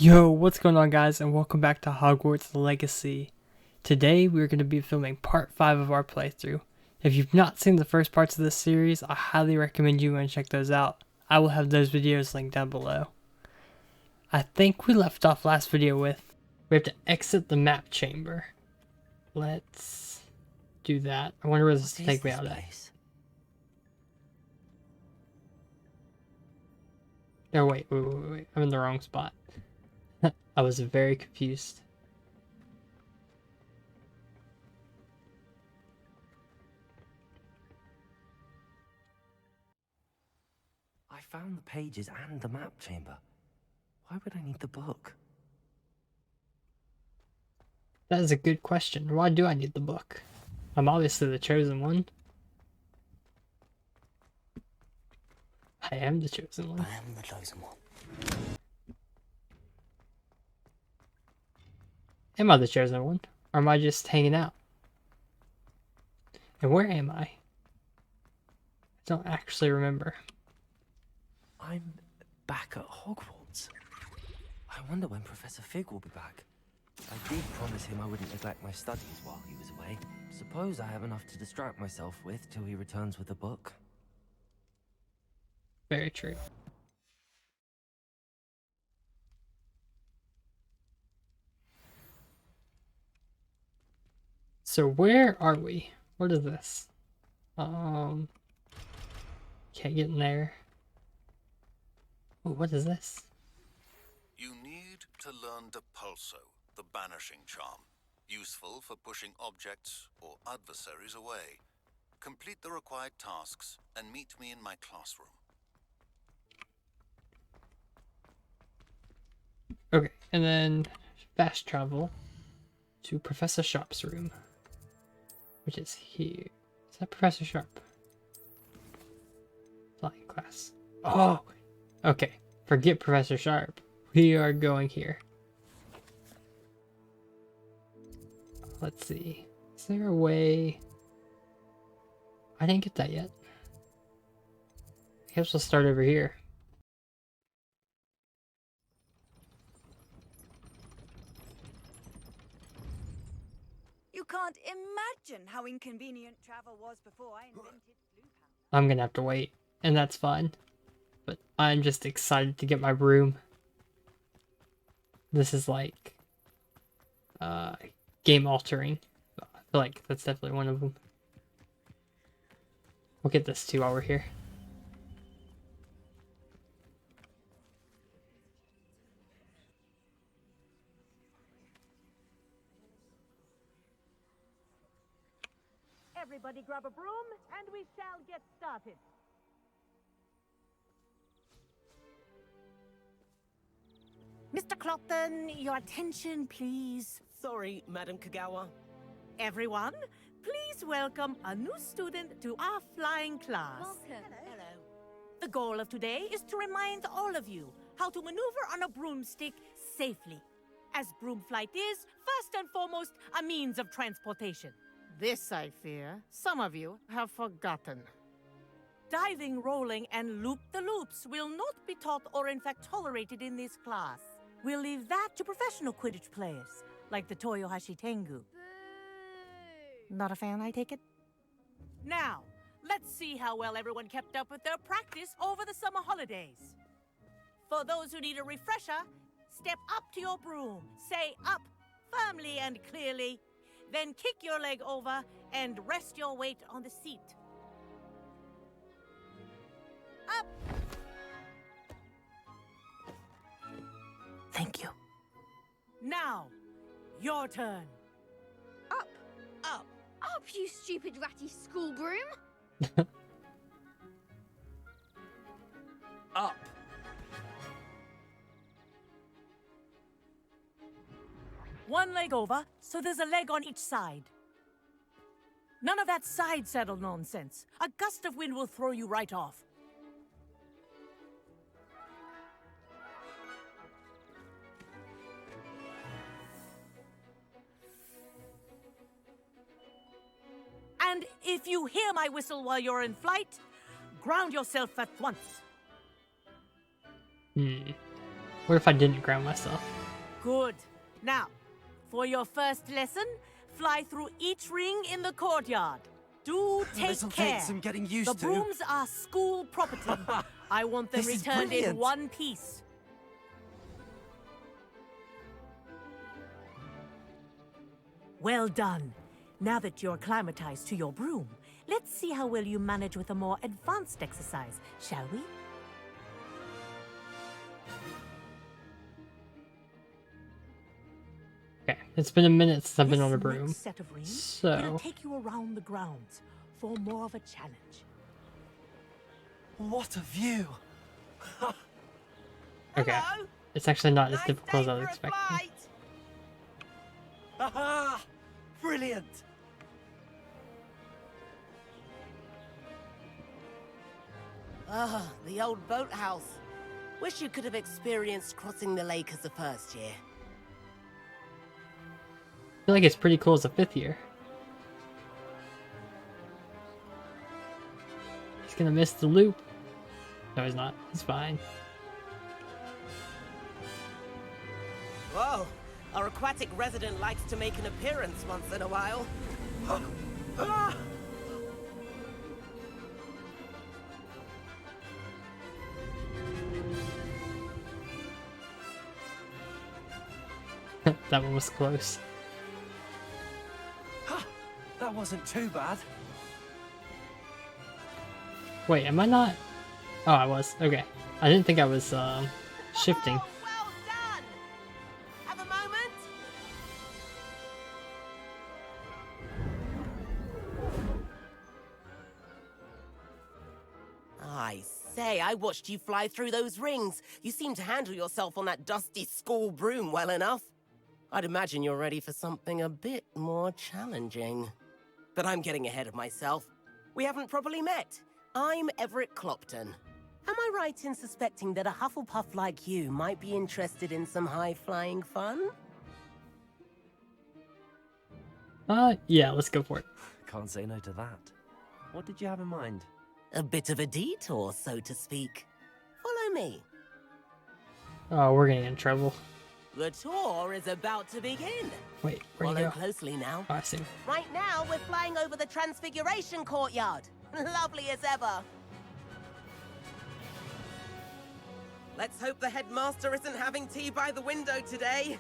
Yo, what's going on guys, and welcome back to Hogwarts Legacy. Today we're going to be filming part 5 of our playthrough. If you've not seen the first parts of this series, I highly recommend you go and check those out. I will have those videos linked down below. I think we left off last video with, we have to exit the map chamber. Let's do that. I wonder where this will take me out at. Oh wait, I'm in the wrong spot. I was very confused. I found the pages and the map chamber. Why would I need the book? That is a good question. Why do I need the book? I'm obviously the chosen one. I am the chosen one. I am the chosen one. Am I the chosen one? Or am I just hanging out? And where am I? I don't actually remember. I'm back at Hogwarts. I wonder when Professor Fig will be back. I did promise him I wouldn't neglect my studies while he was away. Suppose I have enough to distract myself with till he returns with a book. Very true. So where are we? What is this? Can't get in there. Oh, what is this? You need to learn Depulso, the banishing charm. Useful for pushing objects or adversaries away. Complete the required tasks and meet me in my classroom. Okay, and then fast travel to Professor Sharp's room, which is here. Is that Professor Sharp? Flying class. Oh! Okay, forget Professor Sharp. We are going here. Let's see. Is there a way? I didn't get that yet. I guess we'll start over here. You can't imagine how inconvenient travel was before I invented blue pants. I'm gonna have to wait, and that's fine. But I'm just excited to get my room. This is like game altering. I feel like that's definitely one of them. We'll get this too while we're here. Everybody grab a broom, and we shall get started. Mr. Clopton, your attention, please. Sorry, Madam Kogawa. Everyone, please welcome a new student to our flying class. Hello. The goal of today is to remind all of you how to maneuver on a broomstick safely, as broom flight is, first and foremost, a means of transportation. This, I fear, some of you have forgotten. Diving, rolling, and loop-the-loops will not be taught or in fact tolerated in this class. We'll leave that to professional Quidditch players, like the Toyohashi Tengu. Not a fan, I take it? Now, let's see how well everyone kept up with their practice over the summer holidays. For those who need a refresher, step up to your broom, say up firmly and clearly, then kick your leg over and rest your weight on the seat. Up! Thank you. Now, your turn. Up, Up. up, you stupid ratty school broom! Up. One leg over, so there's a leg on each side. None of that side saddle nonsense. A gust of wind will throw you right off. And if you hear my whistle while you're in flight, ground yourself at once. What if I didn't ground myself? Good. Now, for your first lesson, fly through each ring in the courtyard. Do take This'll care. take some getting used The to. brooms are school property. I want them This is returned in brilliant. one piece. Well done. Now that you're acclimatized to your broom, let's see how well you manage with a more advanced exercise, shall we? Okay, it's been a minute since I've been on a This broom. next set of rings So- will take you around the grounds for more of a challenge. What a view! Okay. Hello? It's actually not as Nice difficult as day I was for a expecting. flight. Aha! Brilliant! Ah, the old boathouse. Wish you could have experienced crossing the lake as a first year. I feel like it's pretty cool as a 5th year. He's gonna miss the loop. No, he's not. He's fine. Whoa, our aquatic resident likes to make an appearance once in a while. That one was close. That wasn't too bad. Wait, am I not? Oh, I was. Okay. I didn't think I was shifting. Oh, well done! Have a moment? I say, I watched you fly through those rings. You seem to handle yourself on that dusty school broom well enough. I'd imagine you're ready for something a bit more challenging. But I'm getting ahead of myself. We haven't properly met. I'm Everett Clopton. Am I right in suspecting that a Hufflepuff like you might be interested in some high-flying fun? Yeah, let's go for it. Can't say no to that. What did you have in mind? A bit of a detour, so to speak. Follow me. Oh, we're getting in trouble. The tour is about to begin. Wait, where'd Follow you go? closely now. Oh, I see. Right now, we're flying over the Transfiguration Courtyard. Lovely as ever. Let's hope the headmaster isn't having tea by the window today.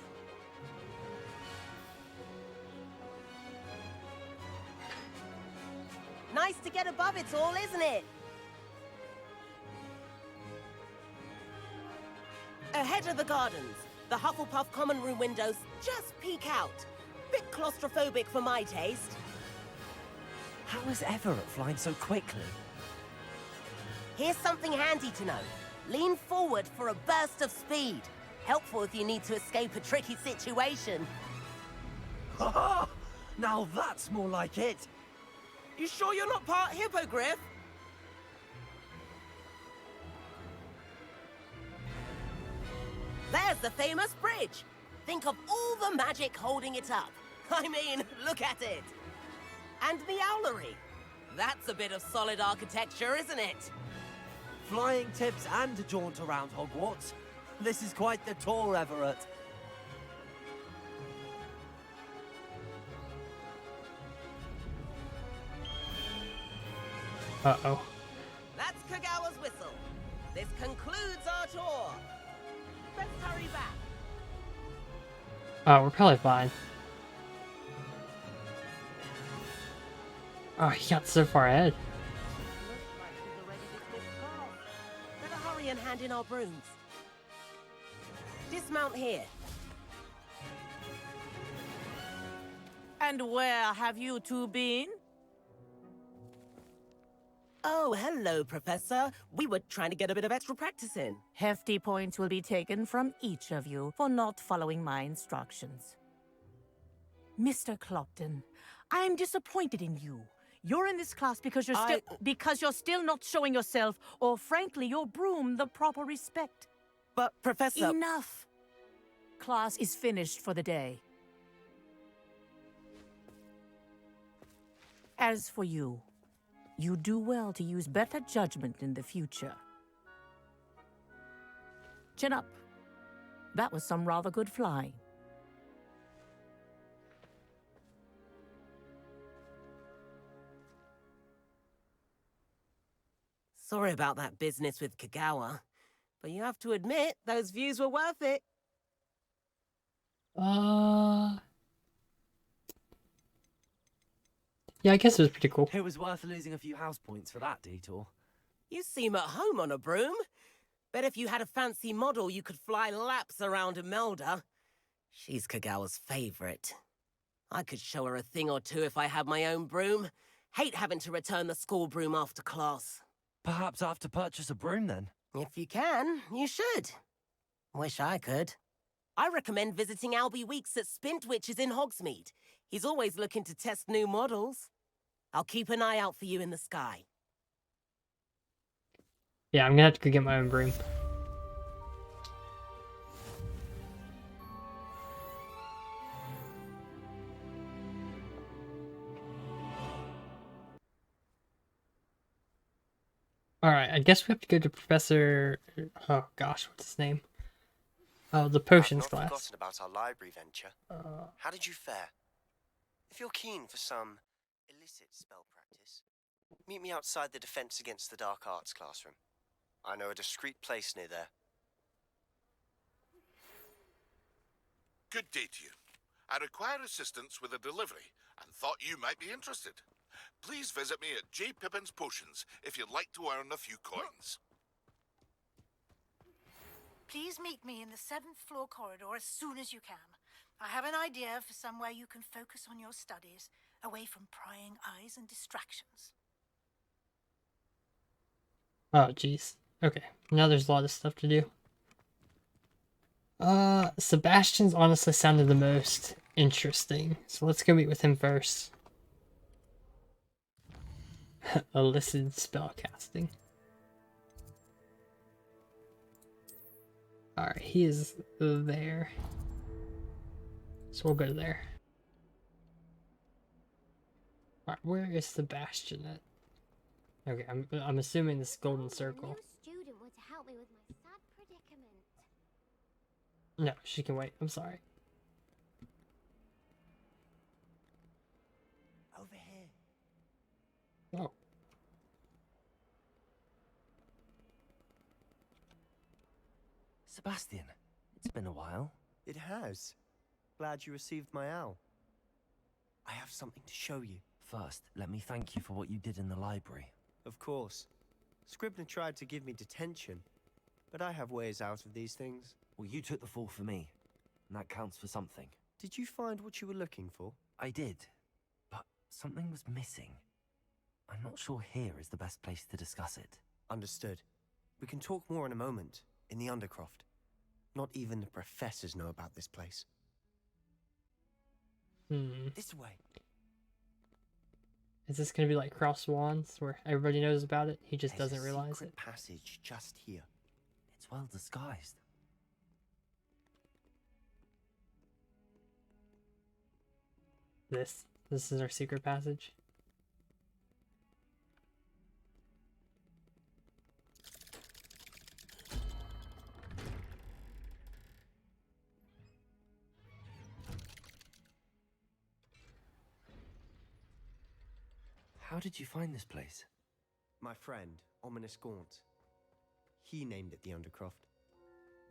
Nice to get above it all, isn't it? Ahead of the gardens, the Hufflepuff common room windows just peek out. Bit claustrophobic for my taste. How is Everett flying so quickly? Here's something handy to know. Lean forward for a burst of speed. Helpful if you need to escape a tricky situation. Now that's more like it. You sure you're not part hippogriff? There's the famous bridge. Think of all the magic holding it up. I mean, look at it. And the owlery. That's a bit of solid architecture, isn't it? Flying tips and a jaunt around Hogwarts. This is quite the tour, Everett. Uh-oh. That's Kogawa's whistle. This concludes our tour. Let's hurry back. Oh, we're probably fine. Oh, he got so far ahead. Looks like we're ready to dismiss class. Better hurry and hand in our brooms. Dismount here. And where have you two been? Oh, hello, Professor. We were trying to get a bit of extra practice in. Hefty points will be taken from each of you for not following my instructions. Mr. Clopton, I'm disappointed in you. You're in this class because you're still not showing yourself, or frankly, your broom, the proper respect. But, Professor... Enough. Class is finished for the day. As for you, you do well to use better judgment in the future. Chin up. That was some rather good flying. Sorry about that business with Kogawa, but you have to admit those views were worth it. Yeah, I guess it was pretty cool. It was worth losing a few house points for that detour. You seem at home on a broom. Bet if you had a fancy model, you could fly laps around Imelda. She's Kogawa's favorite. I could show her a thing or two if I had my own broom. Hate having to return the school broom after class. Perhaps I have to purchase a broom then. If you can, you should. Wish I could. I recommend visiting Albie Weeks at Spintwitches in Hogsmeade. He's always looking to test new models. I'll keep an eye out for you in the sky. Yeah, I'm gonna have to go get my own broom. Alright, I guess we have to go to Professor... Oh gosh, what's his name? Oh, the potions I've not class. forgotten about our library venture. How did you fare? If you're keen for some illicit spell practice, meet me outside the Defense Against the Dark Arts classroom. I know a discreet place near there. Good day to you. I require assistance with a delivery and thought you might be interested. Please visit me at J. Pippin's Potions if you'd like to earn a few coins. Please meet me in the 7th floor corridor as soon as you can. I have an idea for somewhere you can focus on your studies, away from prying eyes and distractions. Oh, jeez. Okay, now there's a lot of stuff to do. Sebastian's honestly sounded the most interesting, so let's go meet with him first. Illicit spellcasting. Alright, he is there. So we'll go there. Alright, where is Sebastian at? Okay, I'm assuming this golden circle. No student were to help me with my sad predicament. No, she can wait. I'm sorry. Over here. Oh. Sebastian, it's been a while. It has. Glad you received my owl. I have something to show you. First, let me thank you for what you did in the library. Of course. Scribner tried to give me detention, but I have ways out of these things. Well, you took the fall for me, and that counts for something. Did you find what you were looking for? I did, but something was missing. I'm not sure here is the best place to discuss it. Understood. We can talk more in a moment, in the Undercroft. Not even the professors know about this place. This way. Is this gonna be like Cross Wands, where everybody knows about it? He just There's doesn't a realize secret it. passage just here. It's well disguised. This is our secret passage. How did you find this place? My friend, Ominous Gaunt. He named it the Undercroft.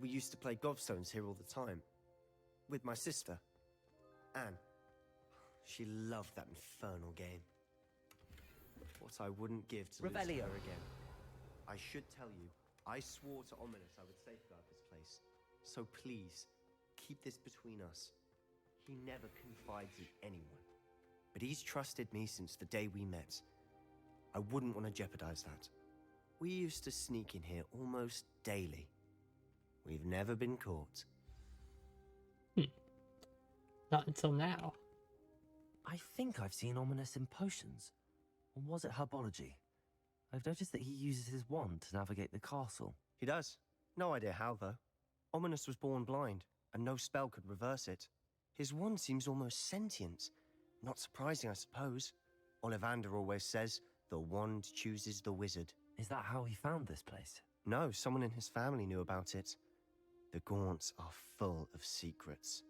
We used to play gobstones here all the time. With my sister, Anne. She loved that infernal game. What I wouldn't give to lose her Revelio. again. I should tell you, I swore to Ominous I would safeguard this place. So please, keep this between us. He never confides in anyone. But he's trusted me since the day we met. I wouldn't want to jeopardize that. We used to sneak in here almost daily. We've never been caught. Not until now. I think I've seen Ominous in potions. Or was it herbology? I've noticed that he uses his wand to navigate the castle. He does. No idea how, though. Ominous was born blind, and no spell could reverse it. His wand seems almost sentient. Not surprising, I suppose. Ollivander always says, the wand chooses the wizard. Is that how he found this place? No, someone in his family knew about it. The Gaunts are full of secrets.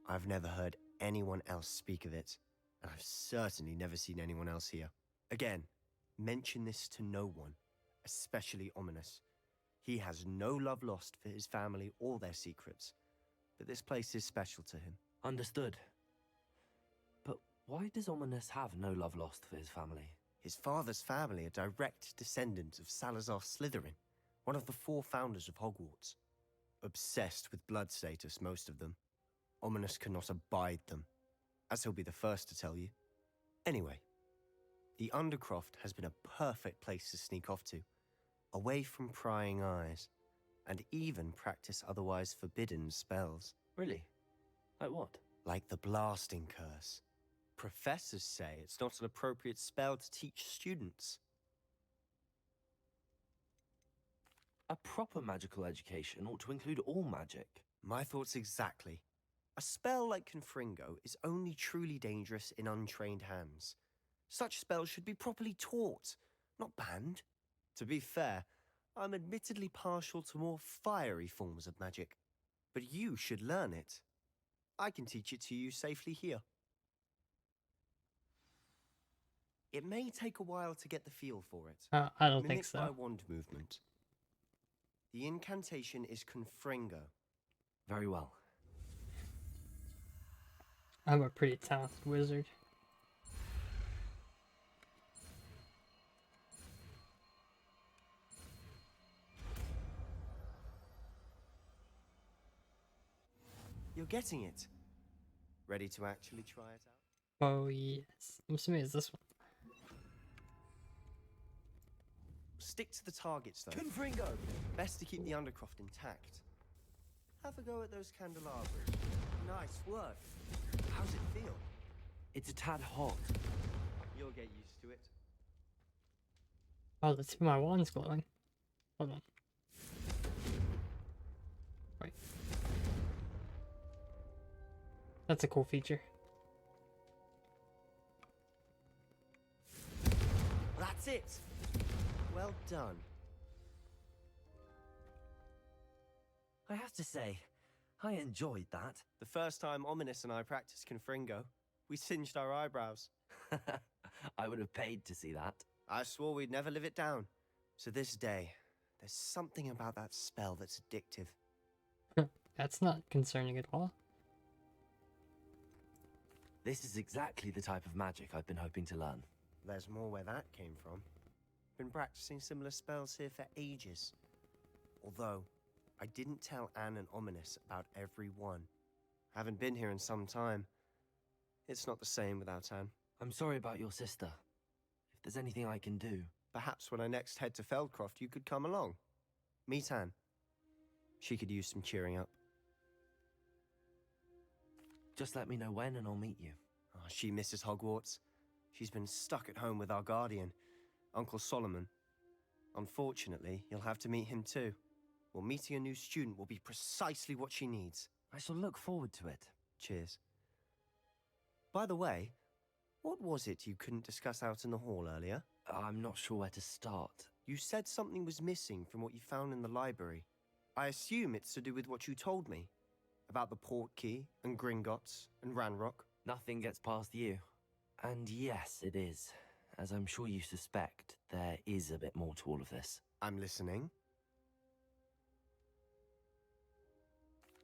I've never heard anyone else speak of it, and I've certainly never seen anyone else here. Again, mention this to no one, especially Ominous. He has no love lost for his family or their secrets, but this place is special to him. Understood. But why does Ominous have no love lost for his family? His father's family are direct descendants of Salazar Slytherin, one of the 4 founders of Hogwarts. Obsessed with blood status, most of them. Ominous cannot abide them, as he'll be the first to tell you. Anyway, the Undercroft has been a perfect place to sneak off to, away from prying eyes, and even practice otherwise forbidden spells. Really? Like what? Like the blasting curse. Professors say it's not an appropriate spell to teach students. A proper magical education ought to include all magic. My thoughts exactly. A spell like Confringo is only truly dangerous in untrained hands. Such spells should be properly taught, not banned. To be fair, I'm admittedly partial to more fiery forms of magic, but you should learn it. I can teach it to you safely here. It may take a while to get the feel for it. I don't think Mimic so. my wand movement. The incantation is Confringo. Very well. I'm a pretty talented wizard. You're getting it. Ready to actually try it out? Oh yes. I'm assuming it's this one. Stick to the targets, though. Confringo! Best to keep the Undercroft intact. Have a go at those candelabras. Nice work. How's it feel? It's a tad hot. You'll get used to it. Oh, the tip of my wand's glowing. Hold on. Wait. That's a cool feature. That's it. Well done. I have to say, I enjoyed that. The first time Ominous and I practiced Confringo, we singed our eyebrows. I would have paid to see that. I swore we'd never live it down. So this day, there's something about that spell that's addictive. That's not concerning at all. This is exactly the type of magic I've been hoping to learn. There's more where that came from. Been practicing similar spells here for ages. Although, I didn't tell Anne and Ominous about every one. Haven't been here in some time. It's not the same without Anne. I'm sorry about your sister. If there's anything I can do... Perhaps when I next head to Feldcroft, you could come along. Meet Anne. She could use some cheering up. Just let me know when and I'll meet you. Oh, she misses Hogwarts. She's been stuck at home with our guardian, Uncle Solomon. Unfortunately, you'll have to meet him too. Well, meeting a new student will be precisely what she needs. I shall look forward to it. Cheers. By the way, what was it you couldn't discuss out in the hall earlier? I'm not sure where to start. You said something was missing from what you found in the library. I assume it's to do with what you told me. About the Portkey, and Gringotts, and Ranrock. Nothing gets past you. And yes, it is. As I'm sure you suspect, there is a bit more to all of this. I'm listening.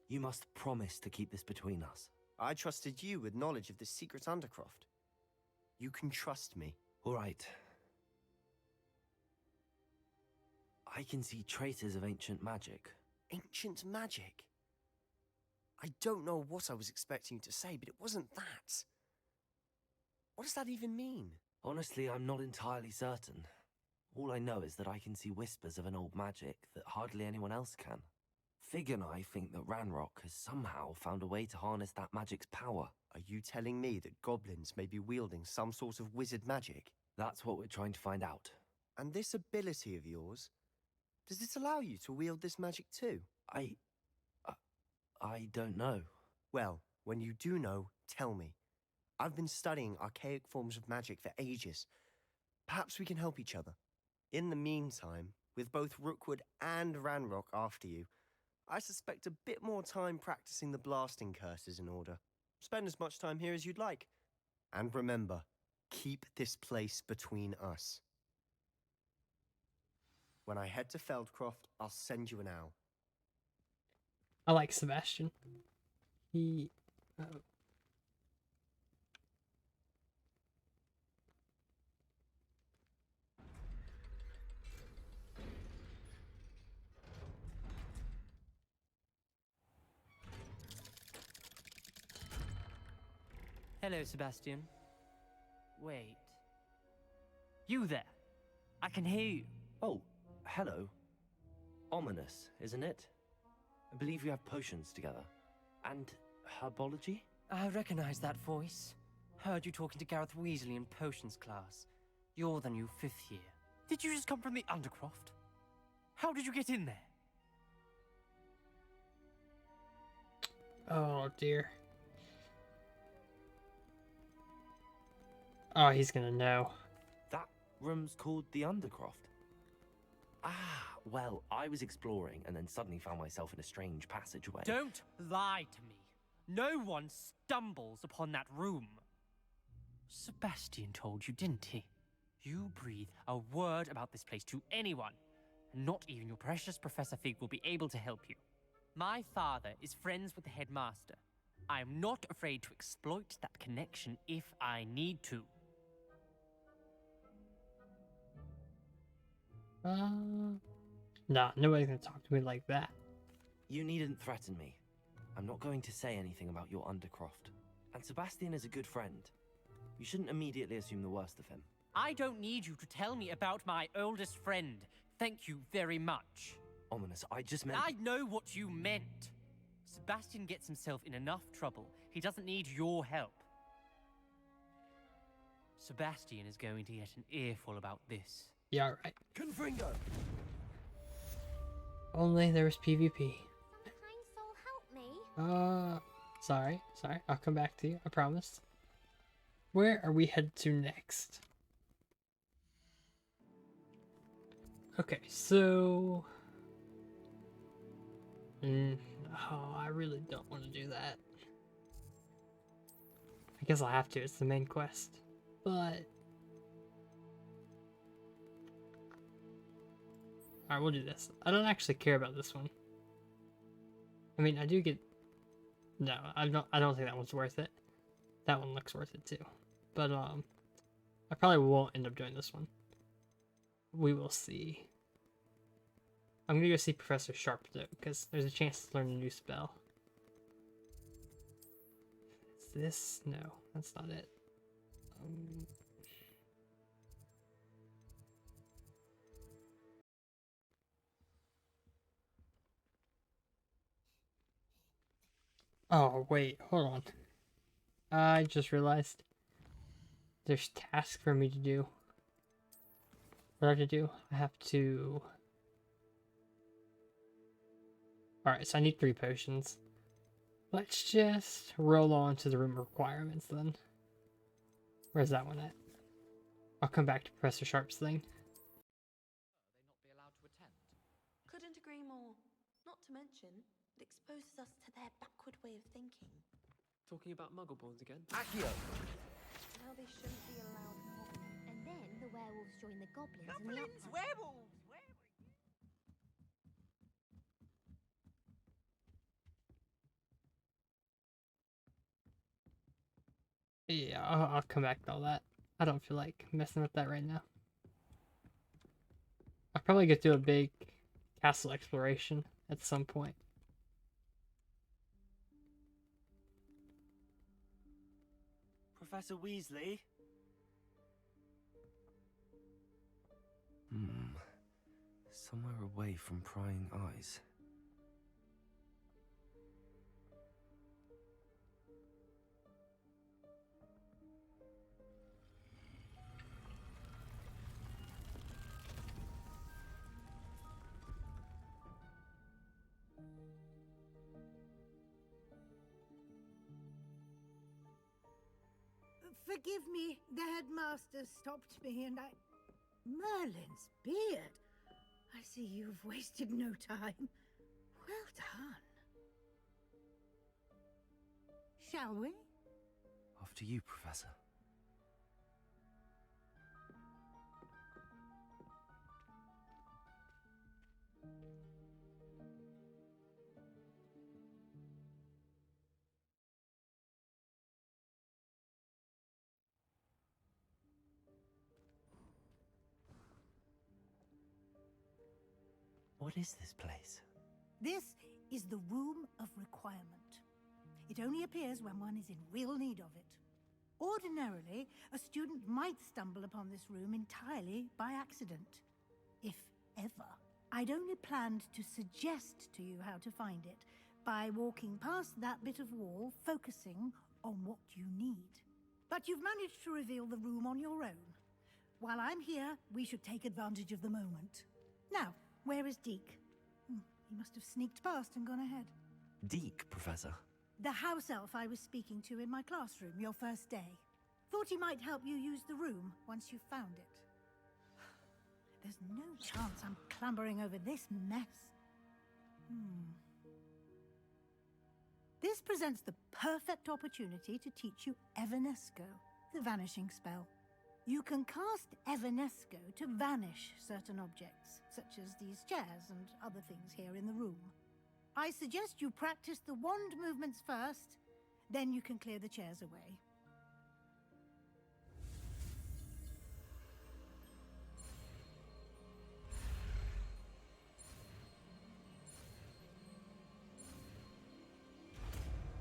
You must promise to keep this between us. I trusted you with knowledge of the secret Undercroft. You can trust me. All right. I can see traces of ancient magic. Ancient magic? I don't know what I was expecting you to say, but it wasn't that. What does that even mean? Honestly, I'm not entirely certain. All I know is that I can see whispers of an old magic that hardly anyone else can. Fig and I think that Ranrock has somehow found a way to harness that magic's power. Are you telling me that goblins may be wielding some sort of wizard magic? That's what we're trying to find out. And this ability of yours, does it allow you to wield this magic too? I don't know. Well, when you do know, tell me. I've been studying archaic forms of magic for ages. Perhaps we can help each other. In the meantime, with both Rookwood and Ranrock after you, I suspect a bit more time practicing the blasting curse is in order. Spend as much time here as you'd like. And remember, keep this place between us. When I head to Feldcroft, I'll send you an owl. I like Sebastian. He... Hello, Sebastian. Wait. You there? I can hear you. Oh, hello. Ominous, isn't it? I believe we have potions together. And herbology? I recognize that voice. Heard you talking to Gareth Weasley in potions class. You're the new 5th year. Did you just come from the Undercroft? How did you get in there? Oh, dear. Oh, he's gonna know. That room's called the Undercroft. Ah, well, I was exploring and then suddenly found myself in a strange passageway. Don't lie to me. No one stumbles upon that room. Sebastian told you, didn't he? You breathe a word about this place to anyone, and not even your precious Professor Fig will be able to help you. My father is friends with the headmaster. I am not afraid to exploit that connection if I need to. Nah, nobody's gonna talk to me like that. You needn't threaten me. I'm not going to say anything about your Undercroft. And Sebastian is a good friend. You shouldn't immediately assume the worst of him. I don't need you to tell me about my oldest friend. Thank you very much. Ominous, I just meant... I know what you meant. Sebastian gets himself in enough trouble. He doesn't need your help. Sebastian is going to get an earful about this. Yeah, right. Confringo! Only there was PvP. Some kind soul help me. Sorry. I'll come back to you, I promise. Where are we headed to next? Okay, so... oh, I really don't want to do that. I guess I'll have to, it's the main quest. But... alright, we'll do this. I don't actually care about this one. I mean, I do get... no, I don't think that one's worth it. That one looks worth it too. But, I probably won't end up doing this one. We will see. I'm gonna go see Professor Sharp though, because there's a chance to learn a new spell. Is this? No, that's not it. Oh, wait, hold on. I just realized there's tasks for me to do. What do I have to do? I have to... alright, so I need 3 potions. Let's just roll on to the room requirements then. Where's that one at? I'll come back to Professor Sharp's thing. They not be allowed to attend? Couldn't agree more. Not to mention, it exposes us to their backward way of thinking. Talking about Muggleborns again? Accio! Now they shouldn't be allowed more. And then the werewolves join the goblins in the Goblins, upper. werewolves! Yeah, I'll come back to all that. I don't feel like messing with that right now. I'll probably get to a big castle exploration at some point. Professor Weasley? Somewhere away from prying eyes. Forgive me, the headmaster stopped me and I... Merlin's beard! I see you've wasted no time. Well done. Shall we? After you, Professor. What is this place? This is the Room of Requirement. It only appears when one is in real need of it. Ordinarily, a student might stumble upon this room entirely by accident. If ever. I'd only planned to suggest to you how to find it by walking past that bit of wall, focusing on what you need. But you've managed to reveal the room on your own. While I'm here, we should take advantage of the moment. Now, where is Deke? He must have sneaked past and gone ahead. Deke, Professor. The house elf I was speaking to in my classroom your first day. Thought he might help you use the room once you found it. There's no chance I'm clambering over this mess. This presents the perfect opportunity to teach you Evanesco, the vanishing spell. You can cast Evanesco to vanish certain objects, such as these chairs and other things here in the room. I suggest you practice the wand movements first, then you can clear the chairs away.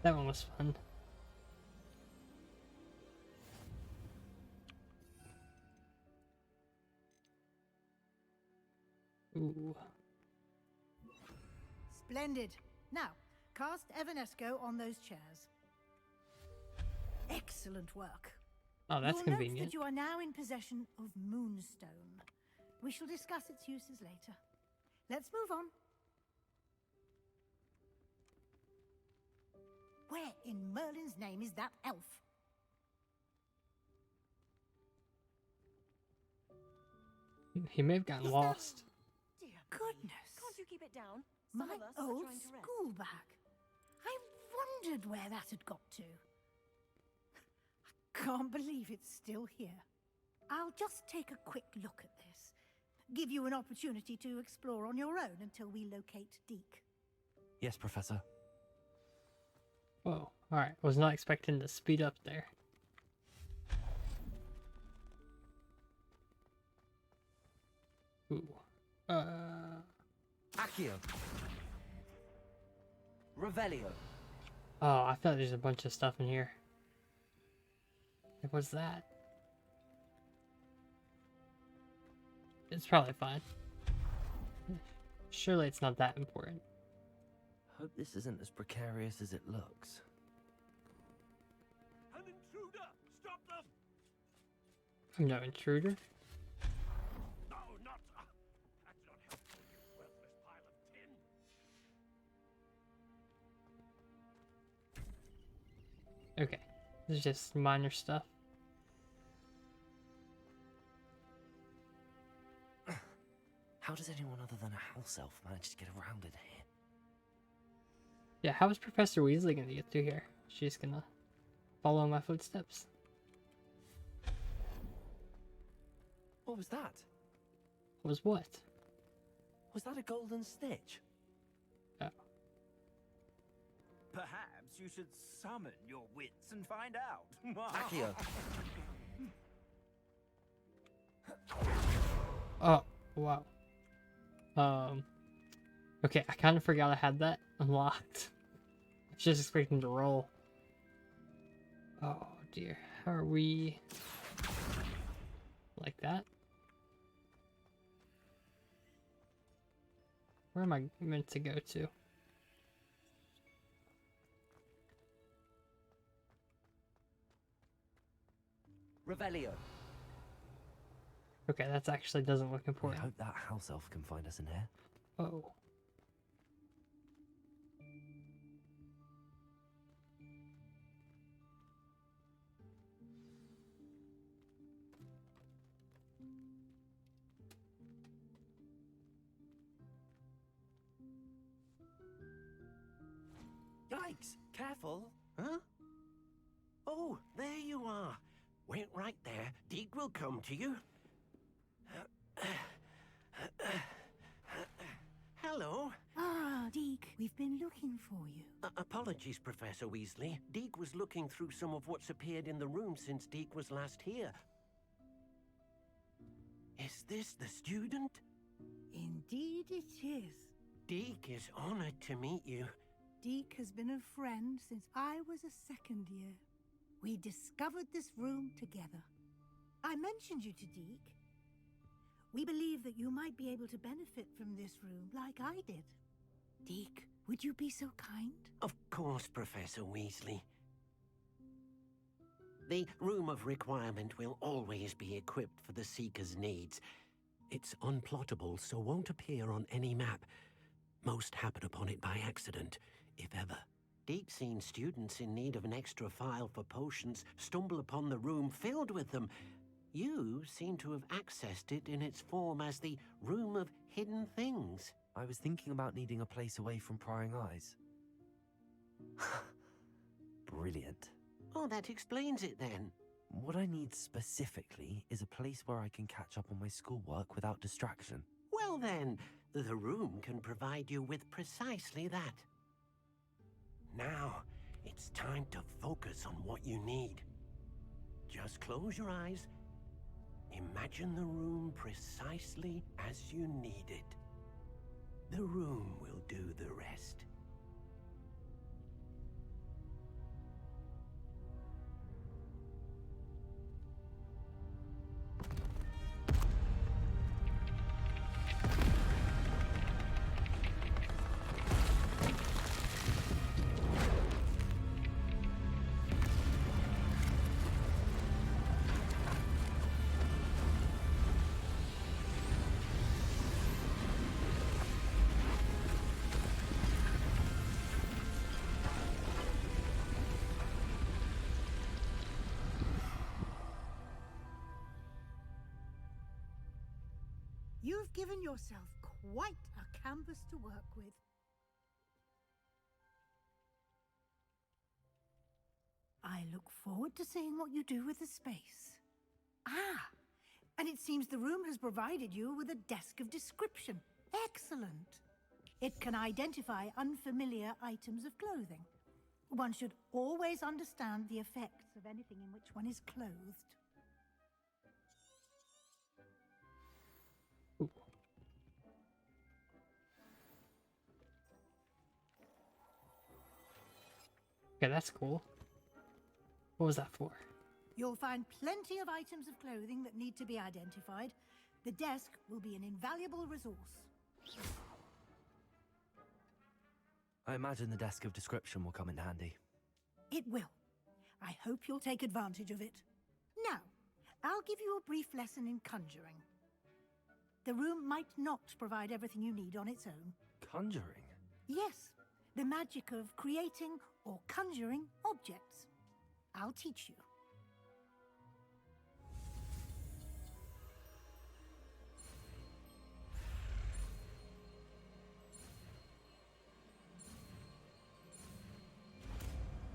That one was fun. Ooh. Splendid. Now, cast Evanesco on those chairs. Excellent work. Oh, that's You'll convenient. note that you are now in possession of Moonstone. We shall discuss its uses later. Let's move on. Where in Merlin's name is that elf? He may have gotten lost. Dear Goodness. Can't you keep it down? Some My of us are old trying to rest. school bag. I wondered where that had got to. I can't believe it's still here. I'll just take a quick look at this. Give you an opportunity to explore on your own until we locate Deke. Yes, Professor. Whoa. Alright, was not expecting to speed up there. Ooh. Accio. Revelio. Oh, I thought there's a bunch of stuff in here. Like, what's that? It's probably fine. Surely it's not that important. Hope this isn't as precarious as it looks. An intruder! Stop them! I'm no intruder. No, not... that's not helpful, you worthless pile of tin. Okay. This is just minor stuff. How does anyone other than a house elf manage to get around in here? Yeah, how is Professor Weasley gonna get through here? She's gonna follow my footsteps. What was that? Was what? Was that a golden snitch? Oh. Perhaps you should summon your wits and find out. Accio. Oh, wow. Okay, I kind of forgot I had that unlocked. I was just expecting to roll. Oh dear, how are we? Like that? Where am I meant to go to? Revelio. Okay, that actually doesn't look I important. hope that house elf can find us in here. Oh. Yikes! Careful! Huh? Oh, there you are. Wait right there. Deke will come to you. Hello. Ah, Deke, we've been looking for you. Apologies, Professor Weasley. Deke was looking through some of what's appeared in the room since Deke was last here. Is this the student? Indeed it is. Deke is honored to meet you. Deke has been a friend since I was a second year. We discovered this room together. I mentioned you to Deke. We believe that you might be able to benefit from this room like I did. Deke, would you be so kind? Of course, Professor Weasley. The Room of Requirement will always be equipped for the Seeker's needs. It's unplottable, so won't appear on any map. Most happen upon it by accident, if ever. Deke's seen students in need of an extra file for potions stumble upon the room filled with them. You seem to have accessed it in its form as the Room of Hidden Things. I was thinking about needing a place away from prying eyes. Brilliant. Oh, that explains it then. What I need specifically is a place where I can catch up on my schoolwork without distraction. Well then, the room can provide you with precisely that. Now, it's time to focus on what you need. Just close your eyes. Imagine the room precisely as you need it. The room will do the rest. You've given yourself quite a canvas to work with. I look forward to seeing what you do with the space. Ah, and it seems the room has provided you with a desk of description. Excellent. It can identify unfamiliar items of clothing. One should always understand the effects of anything in which one is clothed. Okay, that's cool. What was that for? You'll find plenty of items of clothing that need to be identified. The desk will be an invaluable resource. I imagine the desk of description will come in handy. It will. I hope you'll take advantage of it. Now, I'll give you a brief lesson in conjuring. The room might not provide everything you need on its own. Conjuring? Yes, the magic of creating or conjuring objects. I'll teach you.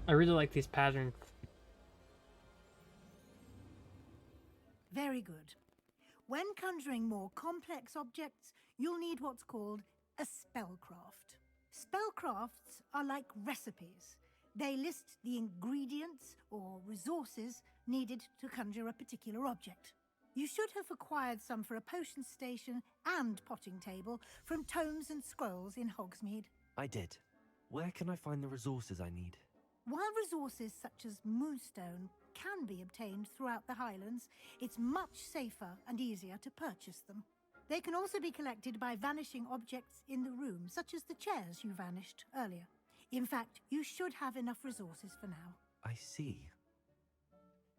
I really like these patterns. Very good. When conjuring more complex objects, you'll need what's called a spellcraft. Spellcrafts are like recipes. They list the ingredients or resources needed to conjure a particular object. You should have acquired some for a potion station and potting table from tomes and scrolls in Hogsmeade. I did. Where can I find the resources I need? While resources such as moonstone can be obtained throughout the Highlands, it's much safer and easier to purchase them. They can also be collected by vanishing objects in the room, such as the chairs you vanished earlier. In fact, you should have enough resources for now. I see.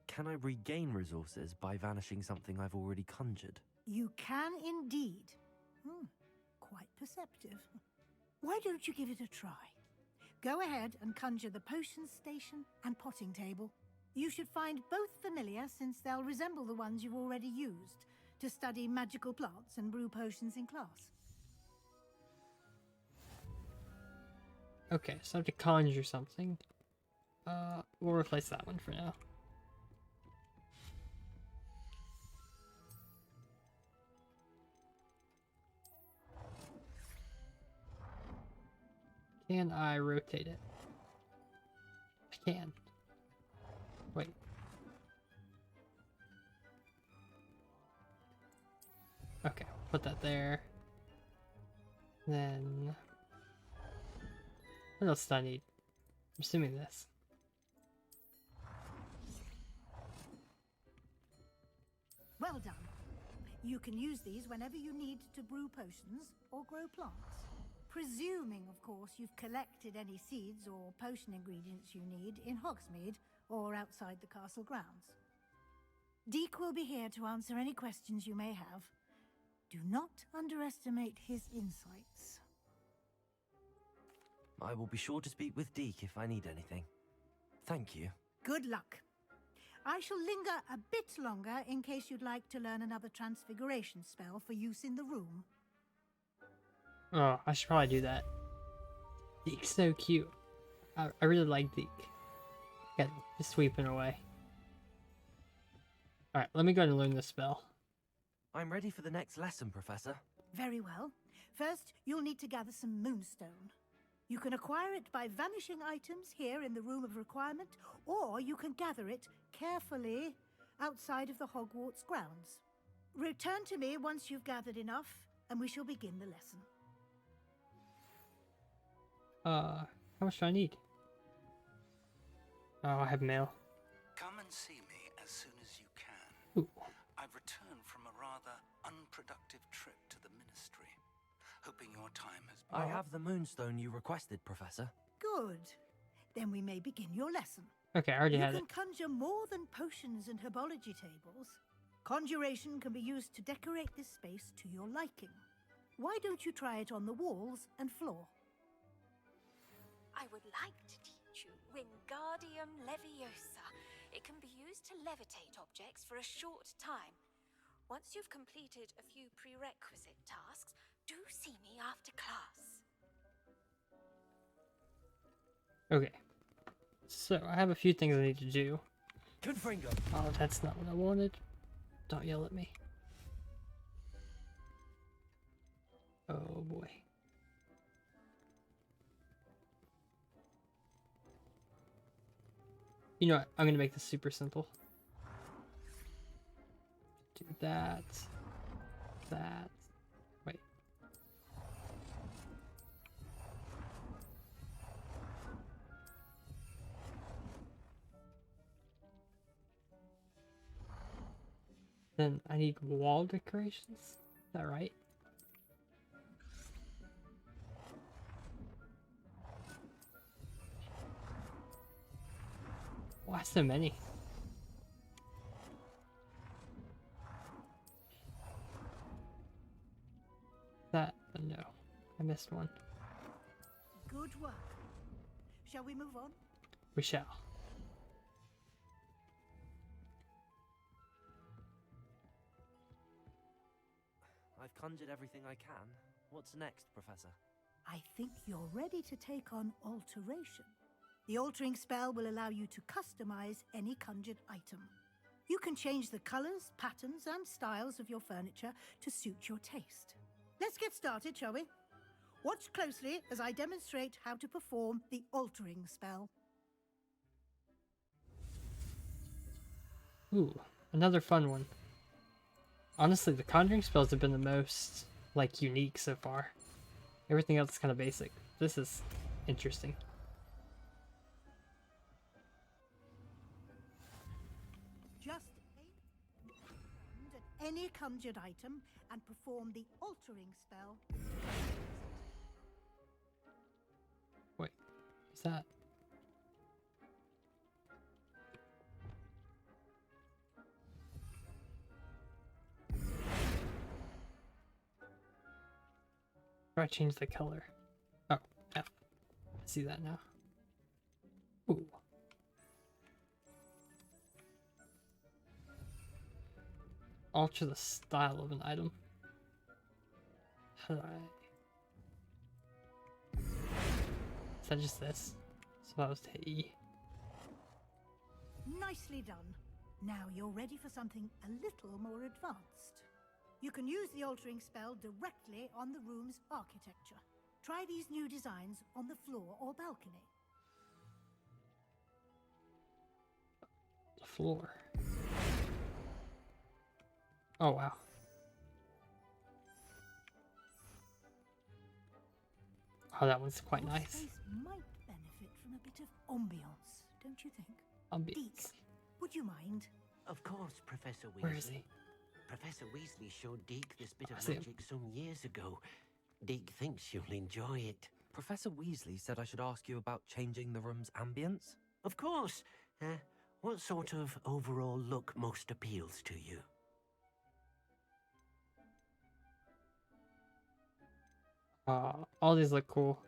Can I regain resources by vanishing something I've already conjured? You can indeed. Quite perceptive. Why don't you give it a try? Go ahead and conjure the potion station and potting table. You should find both familiar, since they'll resemble the ones you've already used to study magical plants and brew potions in class. Okay, so I have to conjure something. We'll replace that one for now. Can I rotate it? I can. Wait. Okay, put that there. Then... what else do I need? I'm assuming this. Well done. You can use these whenever you need to brew potions or grow plants. Presuming, of course, you've collected any seeds or potion ingredients you need in Hogsmeade or outside the castle grounds. Deke will be here to answer any questions you may have. Do not underestimate his insights. I will be sure to speak with Deke if I need anything. Thank you. Good luck. I shall linger a bit longer in case you'd like to learn another transfiguration spell for use in the room. Oh, I should probably do that. Deke's so cute. I really like Deke. Got just sweeping away. Alright, let me go and learn this spell. I'm ready for the next lesson, Professor. Very well. First, you'll need to gather some moonstone. You can acquire it by vanishing items here in the Room of Requirement, or you can gather it carefully outside of the Hogwarts grounds. Return to me once you've gathered enough, and we shall begin the lesson. How much do I need? Oh, I have mail. Come and see me as soon as you can. Ooh. I've returned from a rather unproductive trip to the Ministry, hoping your time has been... I have the moonstone you requested, Professor. Good. Then we may begin your lesson. Okay, I already had it. You can conjure more than potions and herbology tables. Conjuration can be used to decorate this space to your liking. Why don't you try it on the walls and floor? I would like to teach you Wingardium Leviosa. It can be used to levitate objects for a short time. Once you've completed a few prerequisite tasks, do see me after class. Okay. So, I have a few things I need to do. Confringo. Oh, that's not what I wanted. Don't yell at me. Oh boy. You know what? I'm gonna make this super simple. Do that. That. Wait. Then I need wall decorations. Is that right? Why so many? That, no, I missed one. Good work. Shall we move on? We shall. I've conjured everything I can. What's next, Professor? I think you're ready to take on alteration. The altering spell will allow you to customize any conjured item. You can change the colors, patterns, and styles of your furniture to suit your taste. Let's get started, shall we? Watch closely as I demonstrate how to perform the altering spell. Ooh, another fun one. Honestly, the conjuring spells have been the most, like, unique so far. Everything else is kind of basic. This is interesting. Just aim at any conjured item and perform the altering spell. Wait, is that... Or I change the color. Oh, F. I see that now. Ooh. Alter the style of an item. How do I... Is that just this? So I was to hit E. Nicely done. Now you're ready for something a little more advanced. You can use the altering spell directly on the room's architecture. Try these new designs on the floor or balcony. The floor. Oh wow. Oh, that one's quite Your nice. space might benefit from a bit of ambiance, don't you think? Ambience. Deke, would you mind? Of course, Professor Weasley. Where is he? Professor Weasley showed Deke this bit I of see him. magic some years ago. Deke thinks you'll enjoy it. Professor Weasley said I should ask you about changing the room's ambience. Of course. What sort of overall look most appeals to you? All these look cool.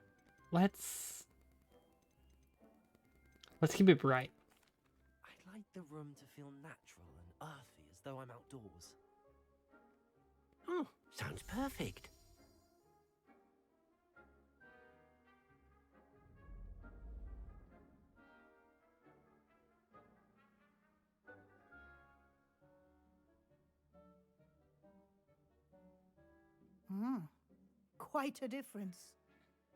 Let's keep it bright. I'd like the room to feel natural and earthy, as though I'm outdoors. Oh, sounds perfect. Quite a difference.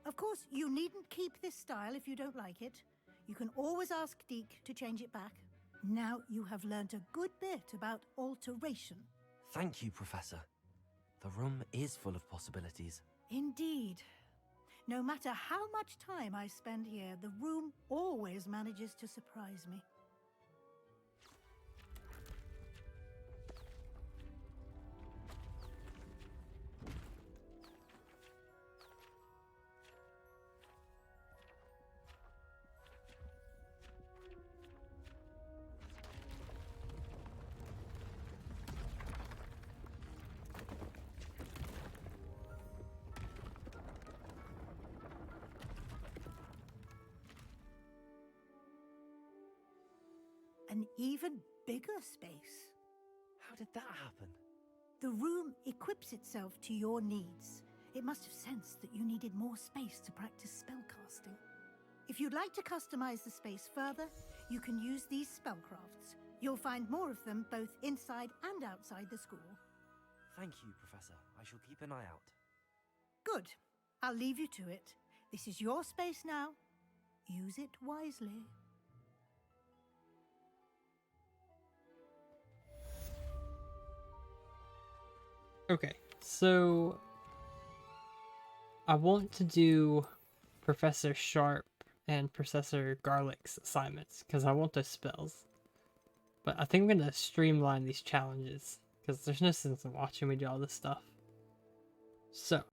Of course, you needn't keep this style if you don't like it. You can always ask Deke to change it back. Now you have learnt a good bit about alteration. Thank you, Professor. The room is full of possibilities. Indeed. No matter how much time I spend here, the room always manages to surprise me. An even bigger space. How did that happen? The room equips itself to your needs. It must have sensed that you needed more space to practice spellcasting. If you'd like to customize the space further, you can use these spellcrafts. You'll find more of them both inside and outside the school. Thank you, Professor. I shall keep an eye out. Good. I'll leave you to it. This is your space now. Use it wisely. Okay, so I want to do Professor Sharp and Professor Garlick's assignments because I want those spells. But I think I'm going to streamline these challenges because there's no sense in watching me do all this stuff. So.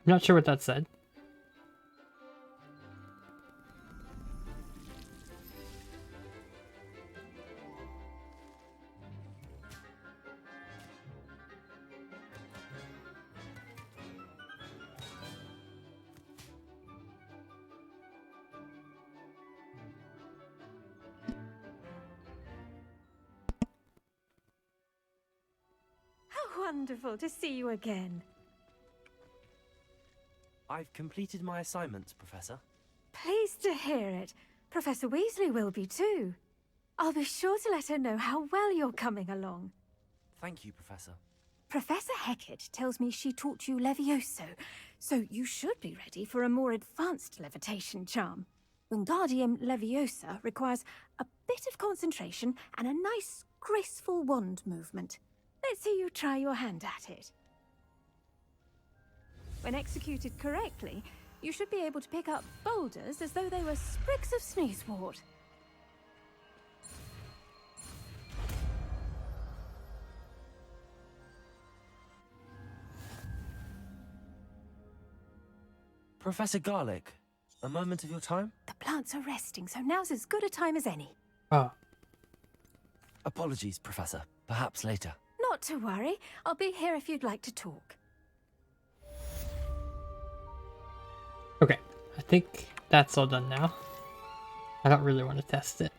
I'm not sure what that said. How wonderful to see you again. I've completed my assignments, Professor. Pleased to hear it. Professor Weasley will be too. I'll be sure to let her know how well you're coming along. Thank you, Professor. Professor Hecat tells me she taught you Levioso, so you should be ready for a more advanced levitation charm. Wingardium Leviosa requires a bit of concentration and a nice, graceful wand movement. Let's see you try your hand at it. When executed correctly, you should be able to pick up boulders as though they were sprigs of sneezewort. Professor Garlic, a moment of your time? The plants are resting, so now's as good a time as any. Oh. Apologies, Professor. Perhaps later. Not to worry. I'll be here if you'd like to talk. Okay, I think that's all done now. I don't really want to test it.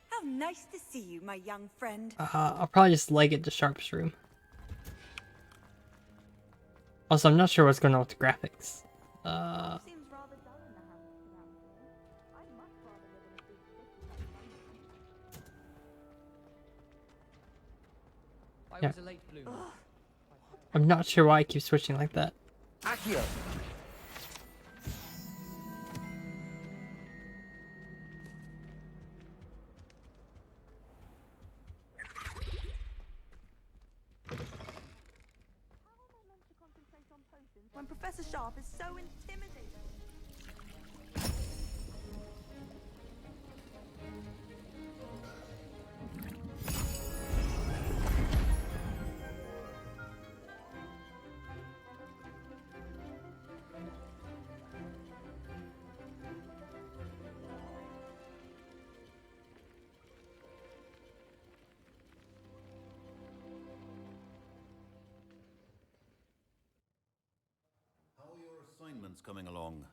How nice to see you, my young friend. I'll probably just leg it to Sharp's room. Also, I'm not sure what's going on with the graphics. Seems rather dull in the house without you. I'd much rather live in a big city like London. I was a late bloomer. I'm not sure why I keep switching like that. Accio! When Professor Sharp is so intimidating. Assignments coming along.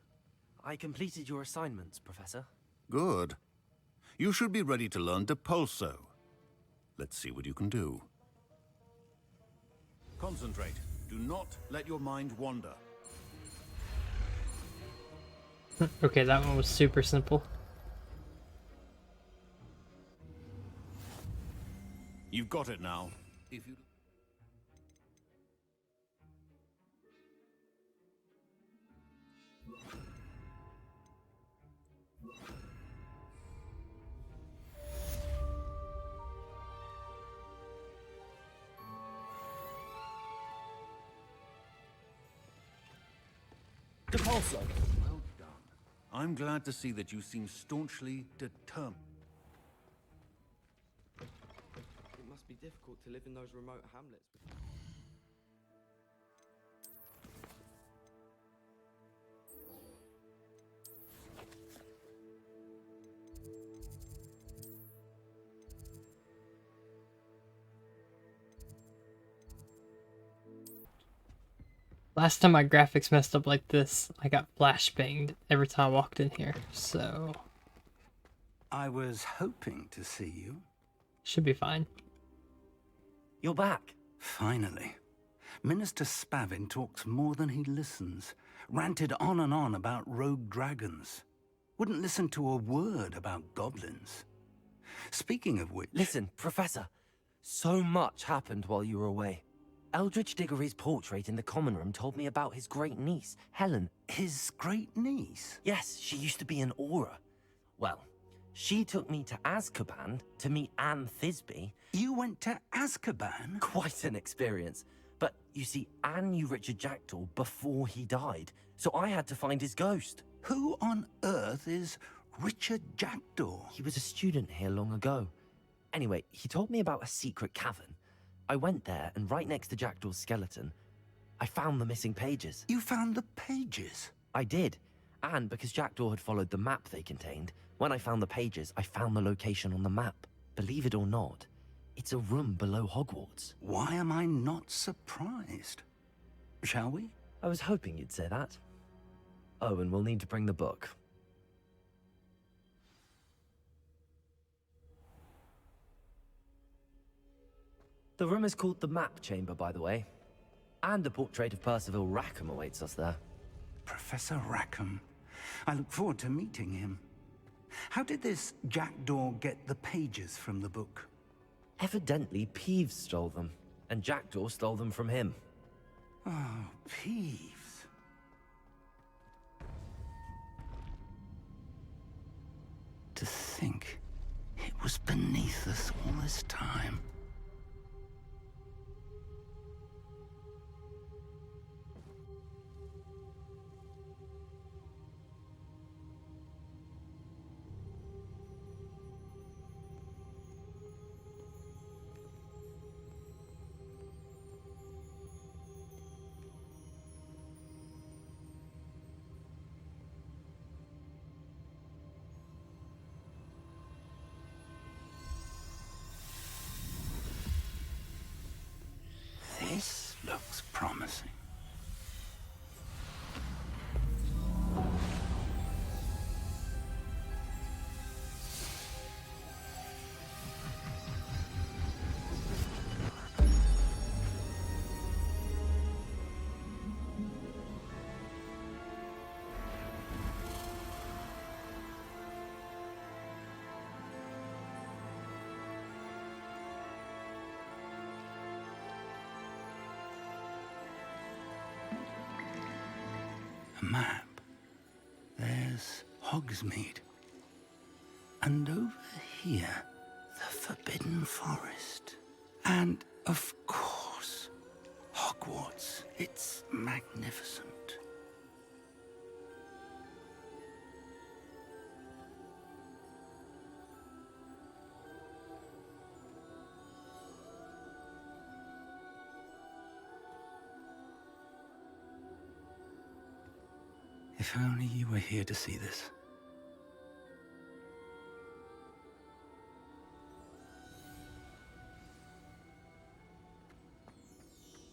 I completed your assignments, Professor. Good. You should be ready to learn Depulso. Let's see what you can do. Concentrate. Do not let your mind wander. Okay, that one was super simple. You've got it now. If you... Depulso! Well done. I'm glad to see that you seem staunchly determined. It must be difficult to live in those remote hamlets. Last time my graphics messed up like this, I got flashbanged every time I walked in here, so... I was hoping to see you. Should be fine. You're back. Finally. Minister Spavin talks more than he listens. Ranted on and on about rogue dragons. Wouldn't listen to a word about goblins. Speaking of which... Listen, Professor. So much happened while you were away. Eldridge Diggory's portrait in the common room told me about his great niece, Helen. His great niece? Yes, she used to be an Auror. Well, she took me to Azkaban to meet Anne Thisbe. You went to Azkaban? Quite an experience. But you see, Anne knew Richard Jackdaw before he died, so I had to find his ghost. Who on earth is Richard Jackdaw? He was a student here long ago. Anyway, he told me about a secret cavern. I went there, and right next to Jackdaw's skeleton, I found the missing pages. You found the pages? I did. And because Jackdaw had followed the map they contained, when I found the pages, I found the location on the map. Believe it or not, it's a room below Hogwarts. Why am I not surprised? Shall we? I was hoping you'd say that. Oh, and we'll need to bring the book. The room is called the Map Chamber, by the way. And a portrait of Percival Rackham awaits us there. Professor Rackham. I look forward to meeting him. How did this Jackdaw get the pages from the book? Evidently, Peeves stole them, and Jackdaw stole them from him. Oh, Peeves. was beneath us all this time. This looks promising. A map. There's Hogsmeade. And over here, the Forbidden Forest. And, of course, Hogwarts. It's magnificent. If only you were here to see this.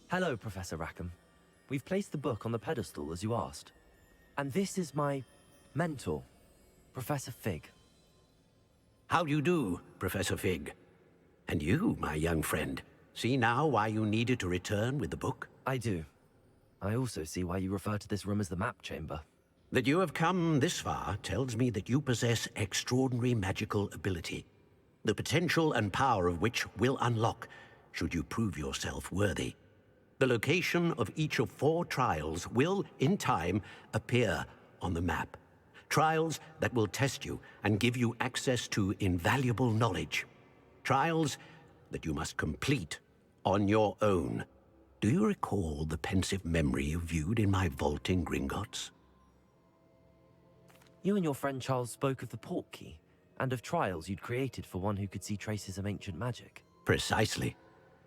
Hello, Professor Rackham. We've placed the book on the pedestal as you asked. And this is my mentor, Professor Fig. How do you do, Professor Fig? And you, my young friend, see now why you needed to return with the book? I do. I also see why you refer to this room as the map chamber. That you have come this far tells me that you possess extraordinary magical ability, the potential and power of which will unlock should you prove yourself worthy. The location of each of 4 trials will, in time, appear on the map. Trials that will test you and give you access to invaluable knowledge. Trials that you must complete on your own. Do you recall the pensive memory you viewed in my vault in Gringotts? You and your friend Charles spoke of the portkey, and of trials you'd created for one who could see traces of ancient magic. Precisely.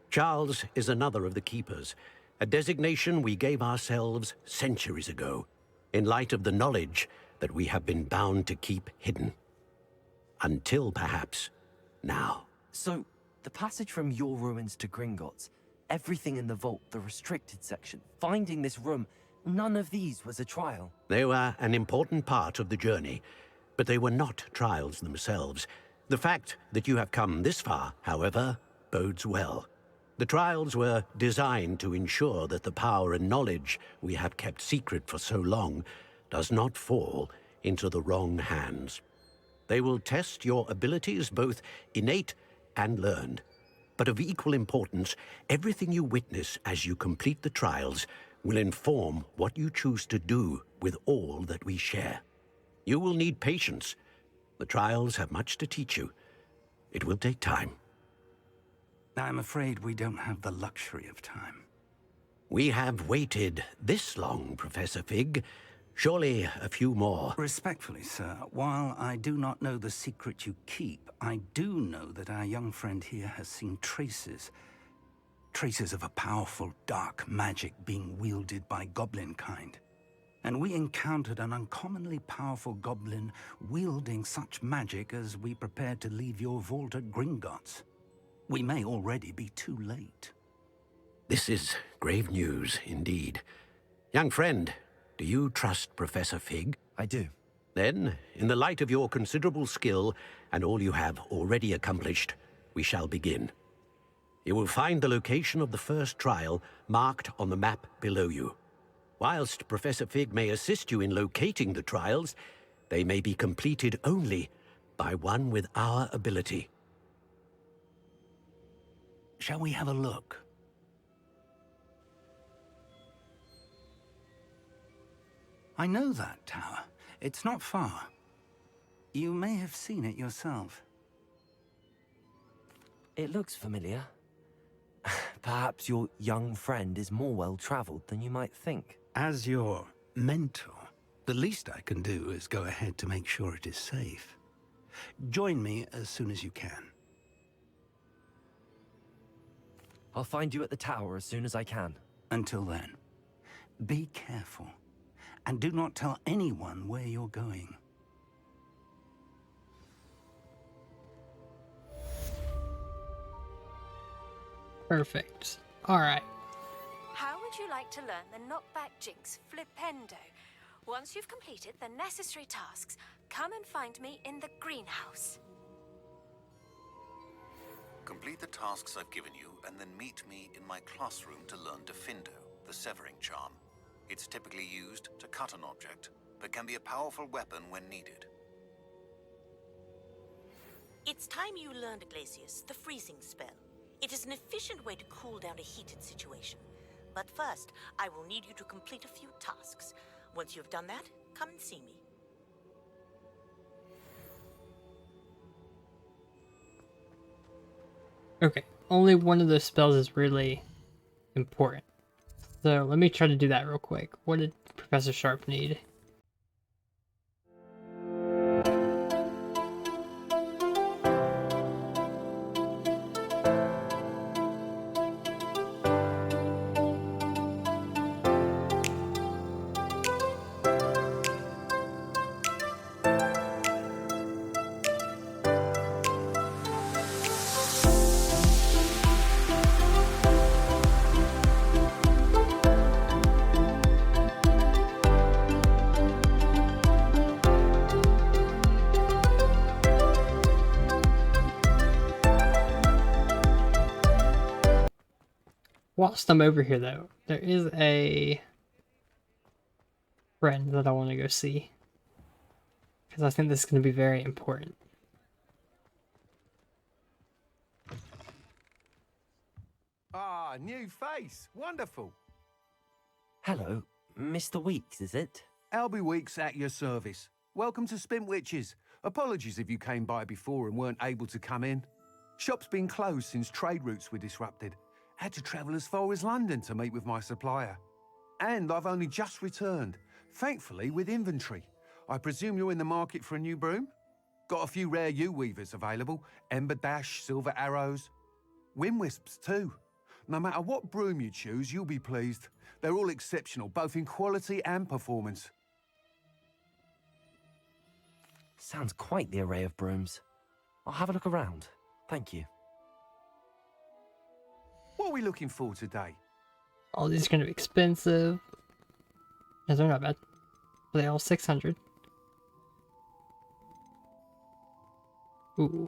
Charles is another of the Keepers, a designation we gave ourselves centuries ago, in light of the knowledge that we have been bound to keep hidden. Until, perhaps, now. So, the passage from your ruins to Gringotts, everything in the vault, the restricted section, finding this room, none of these was a trial. They were an important part of the journey, but they were not trials themselves. The fact that you have come this far, however, bodes well. The trials were designed to ensure that the power and knowledge we have kept secret for so long does not fall into the wrong hands. They will test your abilities, both innate and learned. But of equal importance, everything you witness as you complete the trials will inform what you choose to do with all that we share. You will need patience. The trials have much to teach you. It will take time. I'm afraid we don't have the luxury of time. We have waited this long, Professor Fig. Surely a few more. Respectfully, sir, while I do not know the secret you keep, I do know that our young friend here has seen traces of a powerful dark magic being wielded by goblin kind. And we encountered an uncommonly powerful goblin wielding such magic as we prepared to leave your vault at Gringotts. We may already be too late. This is grave news, indeed. Young friend, do you trust Professor Fig? I do. Then, in the light of your considerable skill and all you have already accomplished, we shall begin. You will find the location of the first trial marked on the map below you. Whilst Professor Fig may assist you in locating the trials, they may be completed only by one with our ability. Shall we have a look? I know that tower. It's not far. You may have seen it yourself. It looks familiar. Perhaps your young friend is more well-traveled than you might think. As your mentor, the least I can do is go ahead to make sure it is safe. Join me as soon as you can. I'll find you at the tower as soon as I can. Until then, be careful, and do not tell anyone where you're going. Perfect. Alright. How would you like to learn the knockback jinx flipendo? Once you've completed the necessary tasks, come and find me in the greenhouse. Complete the tasks I've given you, and then meet me in my classroom to learn Defindo, the severing charm. It's typically used to cut an object, but can be a powerful weapon when needed. It's time you learned, Glacius, the freezing spell. It is an efficient way to cool down a heated situation. But first, I will need you to complete a few tasks. Once you've done that, come and see me. Okay, only one of those spells is really important. So let me try to do that real quick. What did Professor Sharp need? Whilst I'm over here, though, there is a friend that I want to go see. Because I think this is going to be very important. Ah, new face. Wonderful. Hello, Mr. Weeks, is it? Albie Weeks at your service. Welcome to Spintwitches. Apologies if you came by before and weren't able to come in. Shop's been closed since trade routes were disrupted. Had to travel as far as London to meet with my supplier. And I've only just returned, thankfully with inventory. I presume you're in the market for a new broom? Got a few rare U-weavers available. Ember Dash, Silver Arrows. Wind Wisps too. No matter what broom you choose, you'll be pleased. They're all exceptional, both in quality and performance. Sounds quite the array of brooms. I'll have a look around. Thank you. What are we looking for today? All these are going to be expensive. No, they're not bad. Are they all 600? Ooh.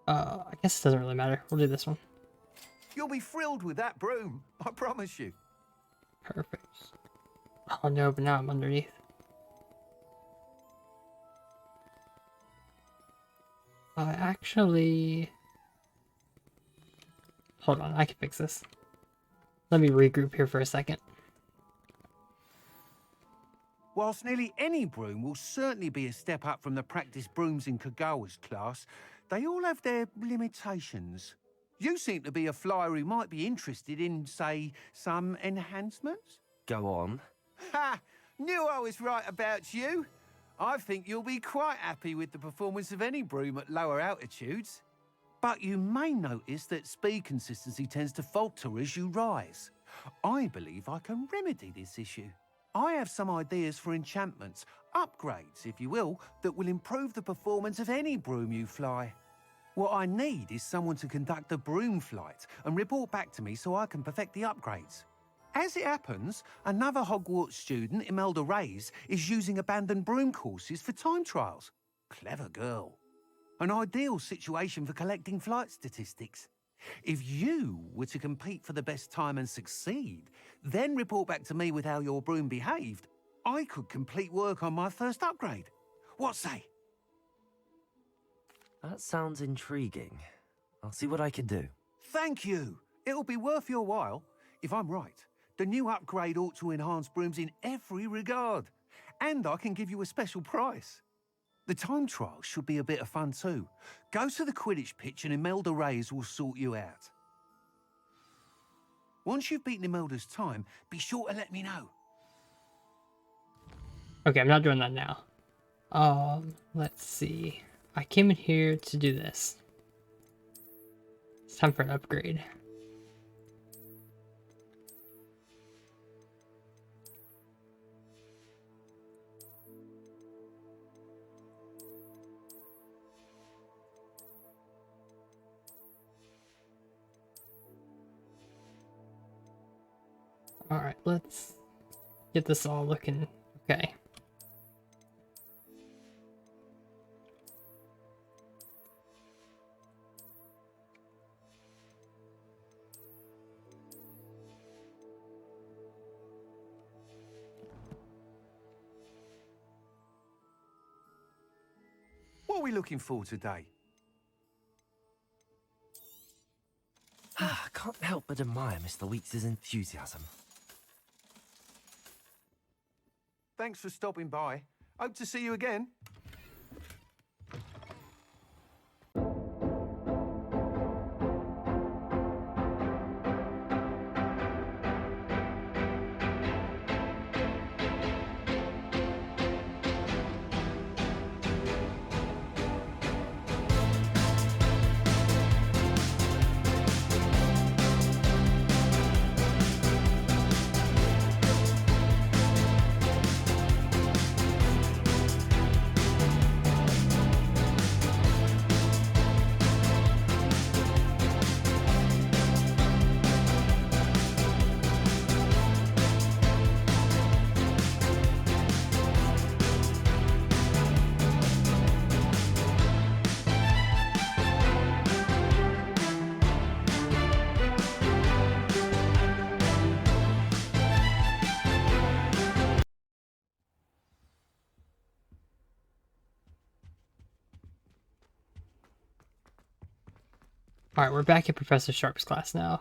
I guess it doesn't really matter. We'll do this one. You'll be thrilled with that broom, I promise you. Perfect. Oh no, but now I'm underneath. Actually... Hold on, I can fix this. Let me regroup here for a second. Whilst nearly any broom will certainly be a step up from the practice brooms in Kogawa's class, they all have their limitations. You seem to be a flyer who might be interested in, say, some enhancements? Go on. Ha! Knew I was right about you. I think you'll be quite happy with the performance of any broom at lower altitudes. But you may notice that speed consistency tends to falter as you rise. I believe I can remedy this issue. I have some ideas for enchantments, upgrades, if you will, that will improve the performance of any broom you fly. What I need is someone to conduct a broom flight and report back to me so I can perfect the upgrades. As it happens, another Hogwarts student, Imelda Reyes, is using abandoned broom courses for time trials. Clever girl. An ideal situation for collecting flight statistics. If you were to compete for the best time and succeed, then report back to me with how your broom behaved, I could complete work on my first upgrade. What say? That sounds intriguing. I'll see what I can do. Thank you. It'll be worth your while. If I'm right, the new upgrade ought to enhance brooms in every regard. And I can give you a special price. The time trial should be a bit of fun too. Go to the Quidditch pitch and Imelda Reyes will sort you out. Once you've beaten Imelda's time, be sure to let me know. Okay, I'm not doing that now. Let's see. I came in here to do this. It's time for an upgrade. Alright, let's get this all looking okay. What are we looking for today? I can't help but admire Mr. Weeks' enthusiasm. Thanks for stopping by. Hope to see you again. Alright, we're back at Professor Sharp's class now.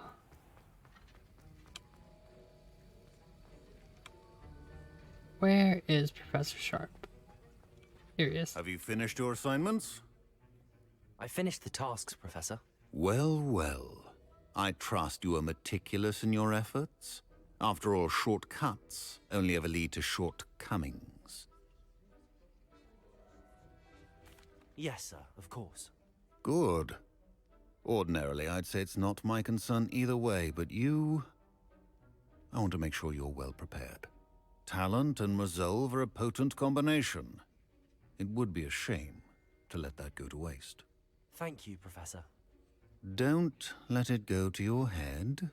Where is Professor Sharp? Here he is. Have you finished your assignments? I finished the tasks, Professor. Well, well. I trust you are meticulous in your efforts. After all, shortcuts only ever lead to shortcomings. Yes, sir, of course. Good. Ordinarily, I'd say it's not my concern either way, but I want to make sure you're well prepared. Talent and resolve are a potent combination. It would be a shame to let that go to waste. Thank you, Professor. Don't let it go to your head.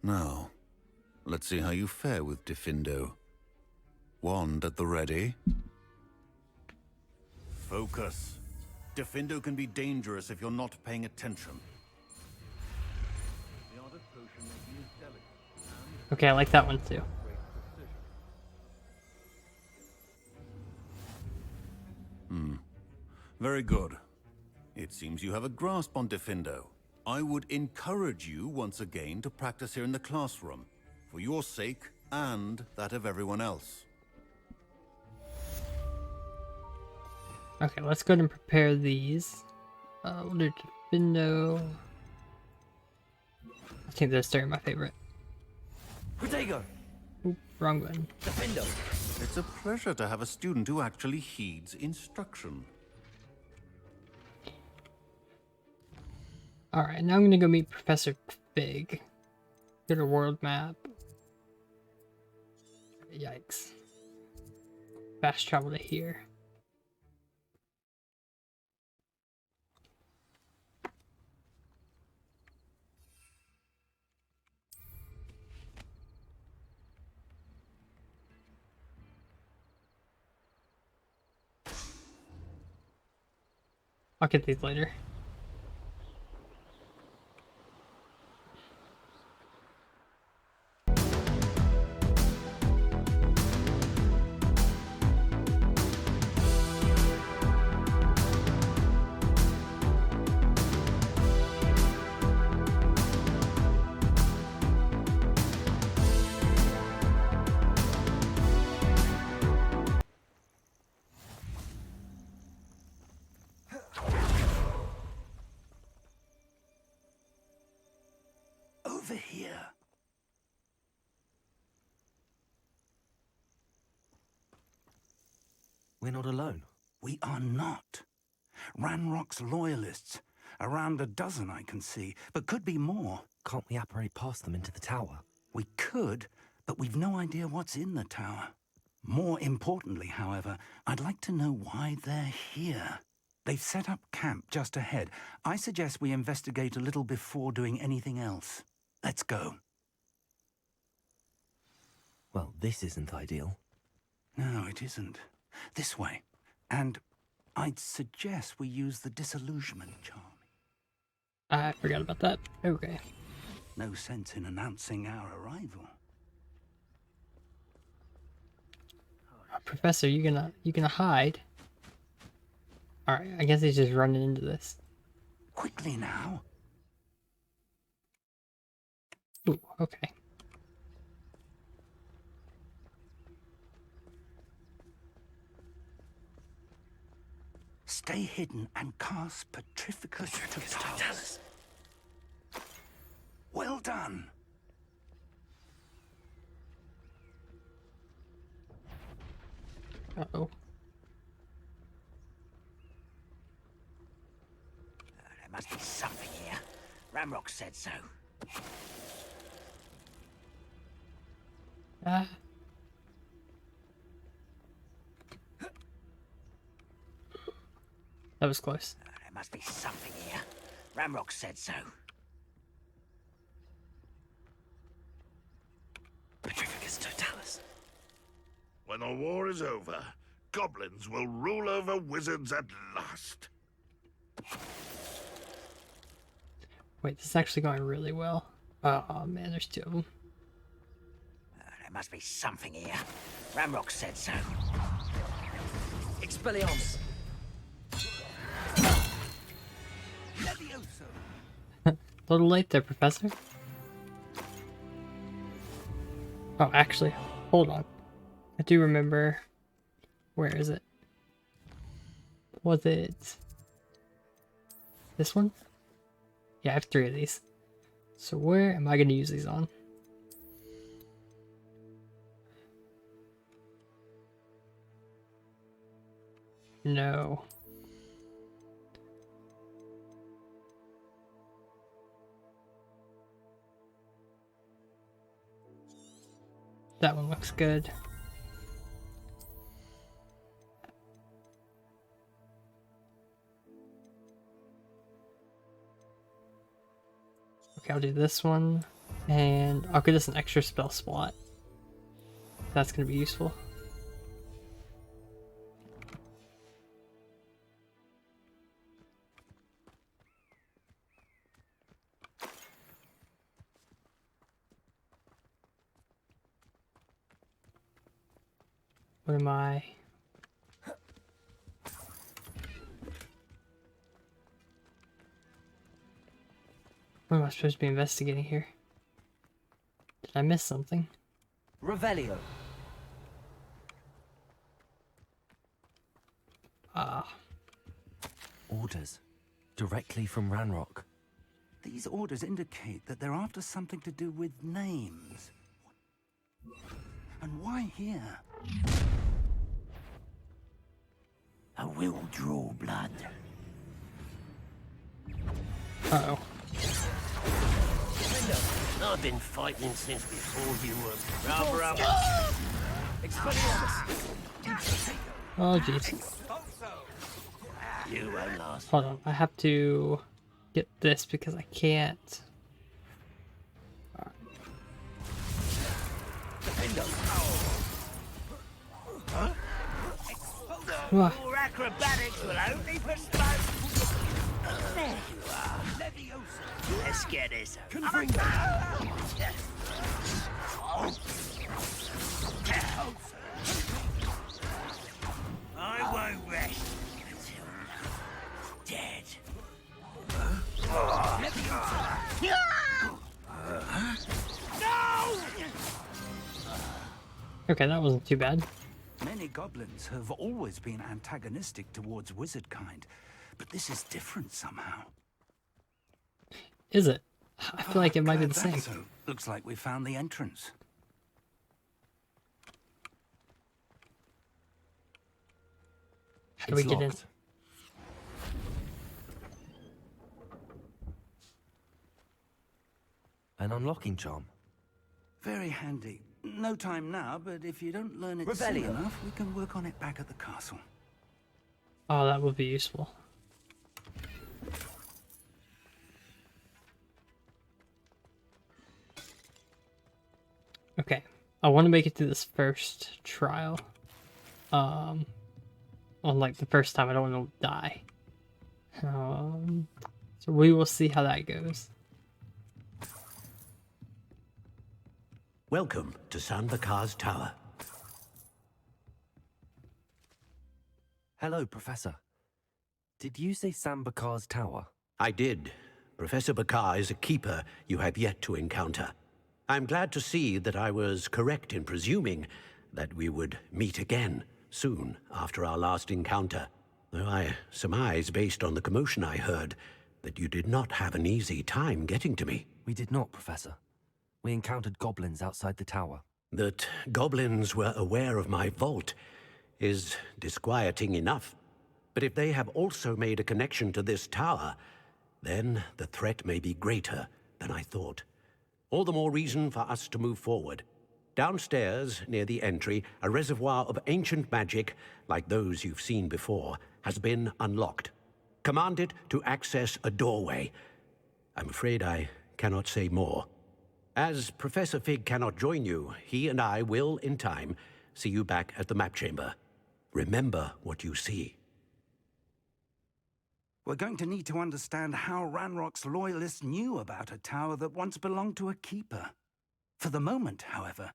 Now, let's see how you fare with Diffindo. Wand at the ready. Focus. Diffindo can be dangerous if you're not paying attention. Okay, I like that one too. Very good. It seems you have a grasp on Diffindo. I would encourage you once again to practice here in the classroom, for your sake and that of everyone else. Okay, let's go ahead and prepare these. We'll do Diffindo. I think they're still my favorite. Protego! Oop, wrong one. Diffindo! It's a pleasure to have a student who actually heeds instruction. Alright, now I'm gonna go meet Professor Fig. Get a world map. Yikes. Fast travel to here. I'll get these later. over here. We're not alone. We are not. Ranrock's loyalists. Around a dozen I can see, but could be more. Can't we apparate past them into the tower? We could, but we've no idea what's in the tower. More importantly, however, I'd like to know why they're here. They've set up camp just ahead. I suggest we investigate a little before doing anything else. Let's go. Well, this isn't ideal. No, it isn't. This way. And I'd suggest we use the disillusionment charm. I forgot about that. Okay. No sense in announcing our arrival. Professor, you gonna hide? Alright, I guess he's just running into this. Quickly now. Ooh, okay. Stay hidden and cast Petrificus Totalis. Well done. Uh-oh. There must be something here. Ramrock said so. Ah. That was close. There must be something here. Ramrock said so. Petrificus Totalis. When the war is over, goblins will rule over wizards at last. Wait, this is actually going really well. Oh man, there's two of them. There must be something here. Ramrock said so. Expelliarmus. A little late there, Professor. Oh, actually, hold on. I do remember. Where is it? Was it this one? Yeah, I have 3 of these. So where am I going to use these on? No. That one looks good. Okay, I'll do this one, and I'll give this an extra spell slot. That's going to be useful. What am I? What am I supposed to be investigating here? Did I miss something? Revelio. Ah. Orders. Directly from Ranrock. These orders indicate that they're after something to do with names. And why here? I will draw blood. Uh-oh. I've been fighting since before you were rubber. Oh, jeez. You won't last. Hold on, I have to get this because I can't. Your acrobatics will only postpone. There you are. Let's get this. I won't rest until dead. No! Okay, that wasn't too bad. Many goblins have always been antagonistic towards wizard kind, but this is different somehow. Is it? I feel like it might be Glad the same. that's so. Looks like we found the entrance. How do we get in? Locked. An unlocking charm. Very handy. No time now, but if you don't learn it soon Revelio. enough, we can work on it back at the castle. Oh, that would be useful. Okay, I want to make it to this first trial. On like the first time, I don't want to die. So we will see how that goes. Welcome to Bakar's Tower. Hello, Professor. Did you say Bakar's Tower? I did. Professor Bakar is a keeper you have yet to encounter. I'm glad to see that I was correct in presuming that we would meet again soon after our last encounter, though I surmise, based on the commotion I heard, that you did not have an easy time getting to me. We did not, Professor. We encountered goblins outside the tower. That goblins were aware of my vault is disquieting enough. But if they have also made a connection to this tower, then the threat may be greater than I thought. All the more reason for us to move forward. Downstairs, near the entry, a reservoir of ancient magic, like those you've seen before, has been unlocked. Command it to access a doorway. I'm afraid I cannot say more. As Professor Fig cannot join you, he and I will, in time, see you back at the map chamber. Remember what you see. We're going to need to understand how Ranrock's loyalists knew about a tower that once belonged to a keeper. For the moment, however,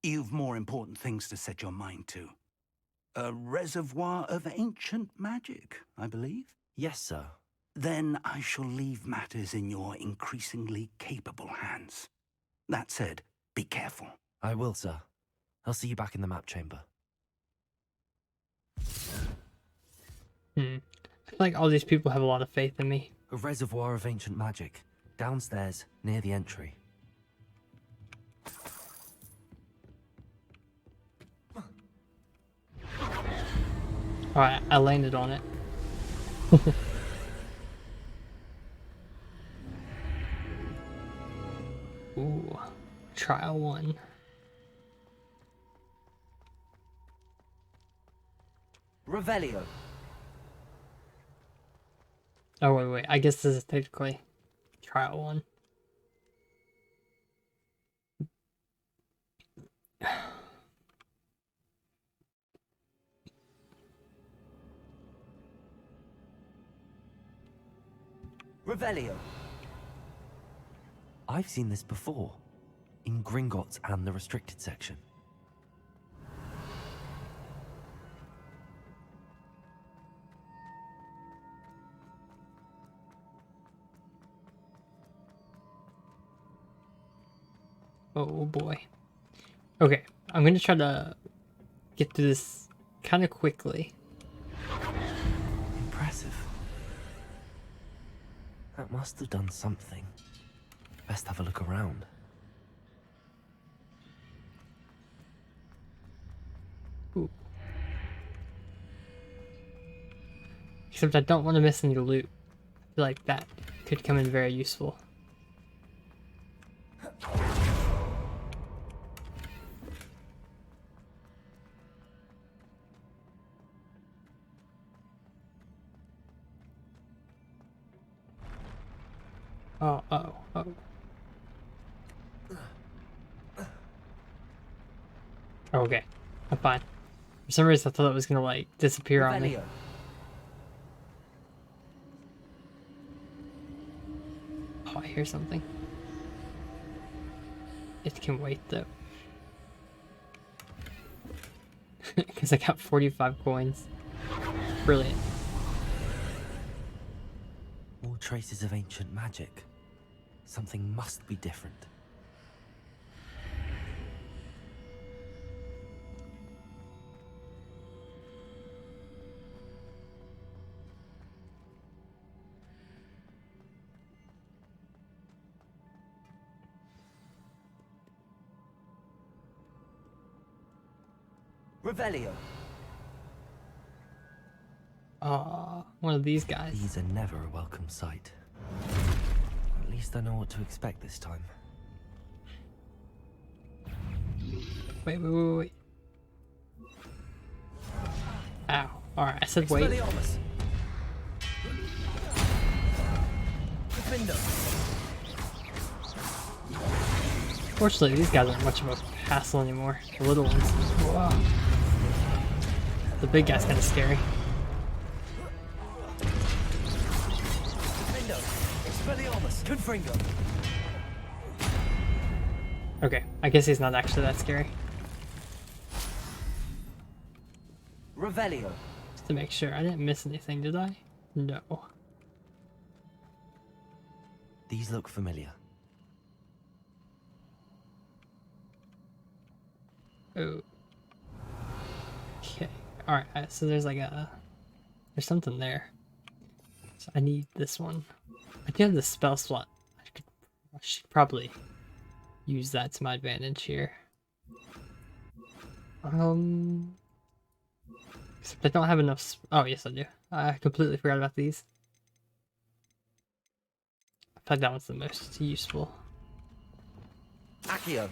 you've more important things to set your mind to. A reservoir of ancient magic, I believe? Yes, sir. Then I shall leave matters in your increasingly capable hands. That said, be careful. I will, sir. I'll see you back in the map chamber. I feel like all these people have a lot of faith in me. A reservoir of ancient magic. Downstairs, near the entry. Alright, I landed on it. Ooh, trial 1. Revelio. Oh, wait. I guess this is technically trial 1. Revelio. I've seen this before. In Gringotts and the restricted section. Oh boy. Okay, I'm gonna try to get through this kind of quickly. Impressive. That must have done something. Best have a look around. Ooh. Except I don't want to miss any loot. I feel like that could come in very useful. Oh. Okay, I'm fine. For some reason I thought it was gonna like disappear on me. Oh, I hear something. It can wait though. Because I got 45 coins. Brilliant. More traces of ancient magic. Something must be different. Revelio. One of these guys. These are never a welcome sight. At least I know what to expect this time. Wait. Ow. Alright, I said wait. Fortunately, these guys aren't much of a hassle anymore. The little ones. Whoa. The big guy's kind of scary. Okay, I guess he's not actually that scary. Revelio. Just to make sure, I didn't miss anything, did I? No. These look familiar. Oh. Okay. Alright, so there's like there's something there. So I need this one. I do have the spell slot. I should probably use that to my advantage here. Except I don't have enough. Oh, yes, I do. I completely forgot about these. I thought that was the most useful. Accio.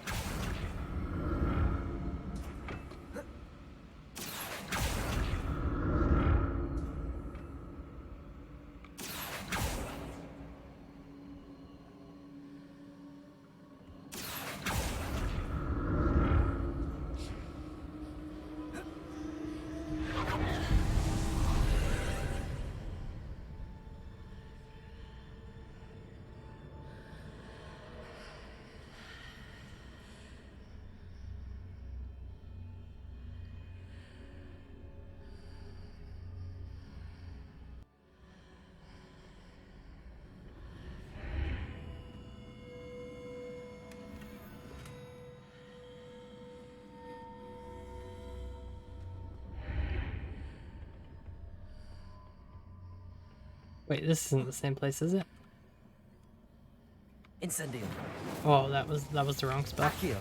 Wait, this isn't the same place, is it? Incendio. Oh, that was the wrong spell. Accio.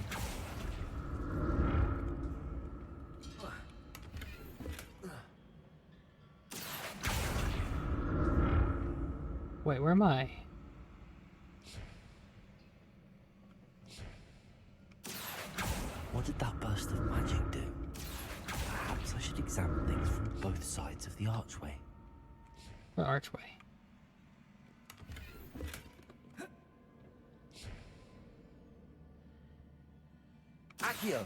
Wait, where am I? What did that burst of magic do? Perhaps I should examine things from both sides of the archway. What archway? Accio.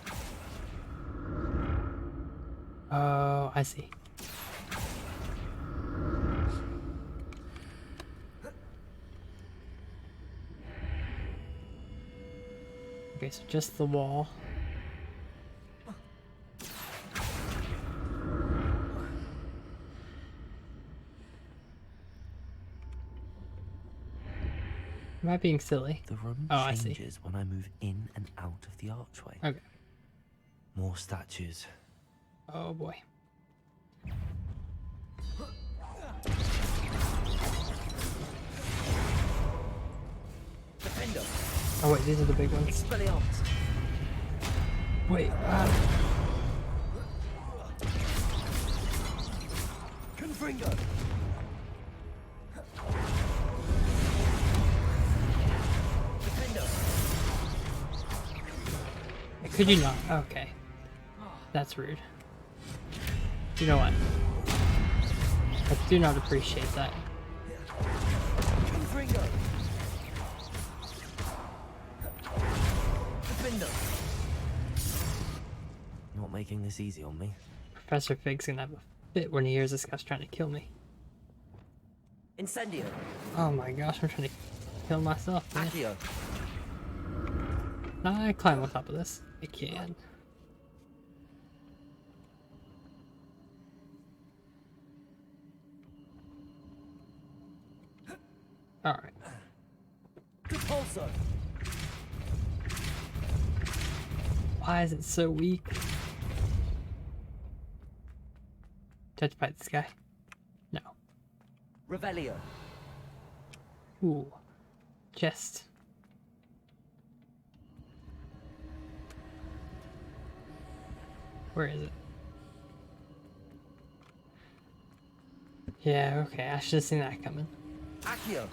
Oh, I see. Okay, so just the wall. Am I being silly? The room I see. changes when I move in and out of the archway. Okay. More statues. Oh boy. Defender. Oh wait, these are the big ones. Expelliarmus. Wait, Confringo. Defender. could you not? Okay. That's rude. You know what? I do not appreciate that. Confringo. Defender. Not making this easy on me. Professor Fig's gonna have a fit when he hears this guy's trying to kill me. Incendio. Oh my gosh, I'm trying to kill myself. Man. Accio. I climb on top of this. I can. Alright. Repulsor. Why is it so weak? Touch by this guy? No. Revelio. Ooh. Chest. Where is it? Yeah, okay, I should have seen that coming. Accio.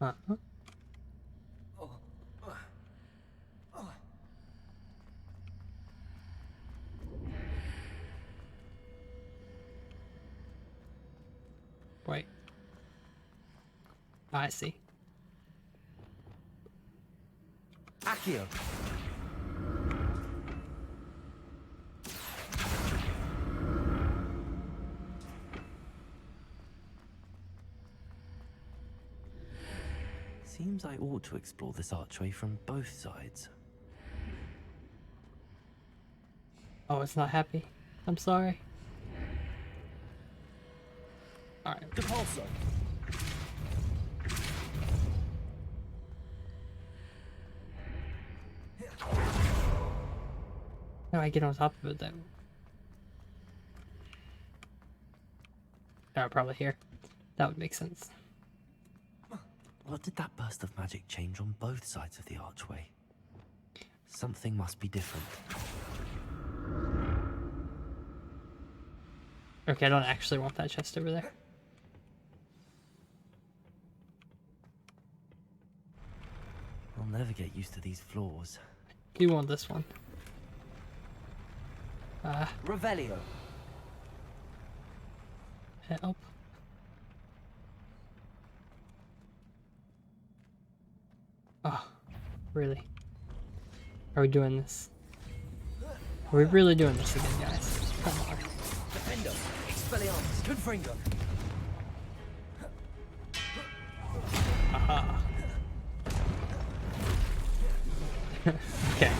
Uh-huh. Wait. I see. Accio. Seems I ought to explore this archway from both sides. Oh, it's not happy. I'm sorry. Alright. Depulso. How do I get on top of it though? Oh, probably here. That would make sense. What did that burst of magic change on both sides of the archway? Something must be different. Okay, I don't actually want that chest over there. I'll never get used to these floors. I do want this one. Revelio. Help. Oh, really? Are we doing this? Are we really doing this again, guys? Come on. Defendo. Expelliarmus. Confringo. Aha. Okay.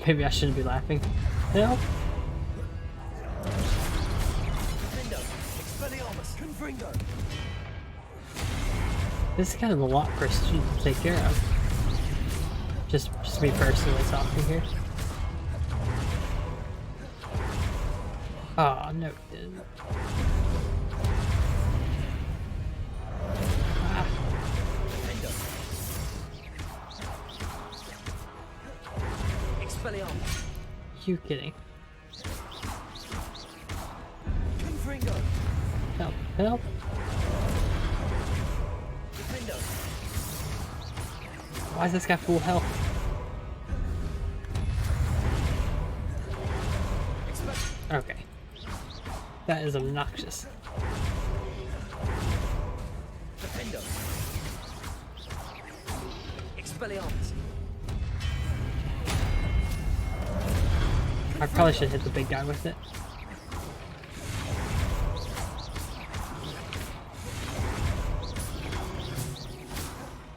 Maybe I shouldn't be laughing. Help! Defendo. Expelliarmus. Confringo. This is kind of a lot for a student to take care of. Just me personally talking here. Oh, no, it didn't. Ah. Expelliarmus. You kidding? Confringo. Help, help. Defendo. Why is this guy full health? Okay. That is obnoxious. Defendo. Expelliarmus. I probably should hit the big guy with it.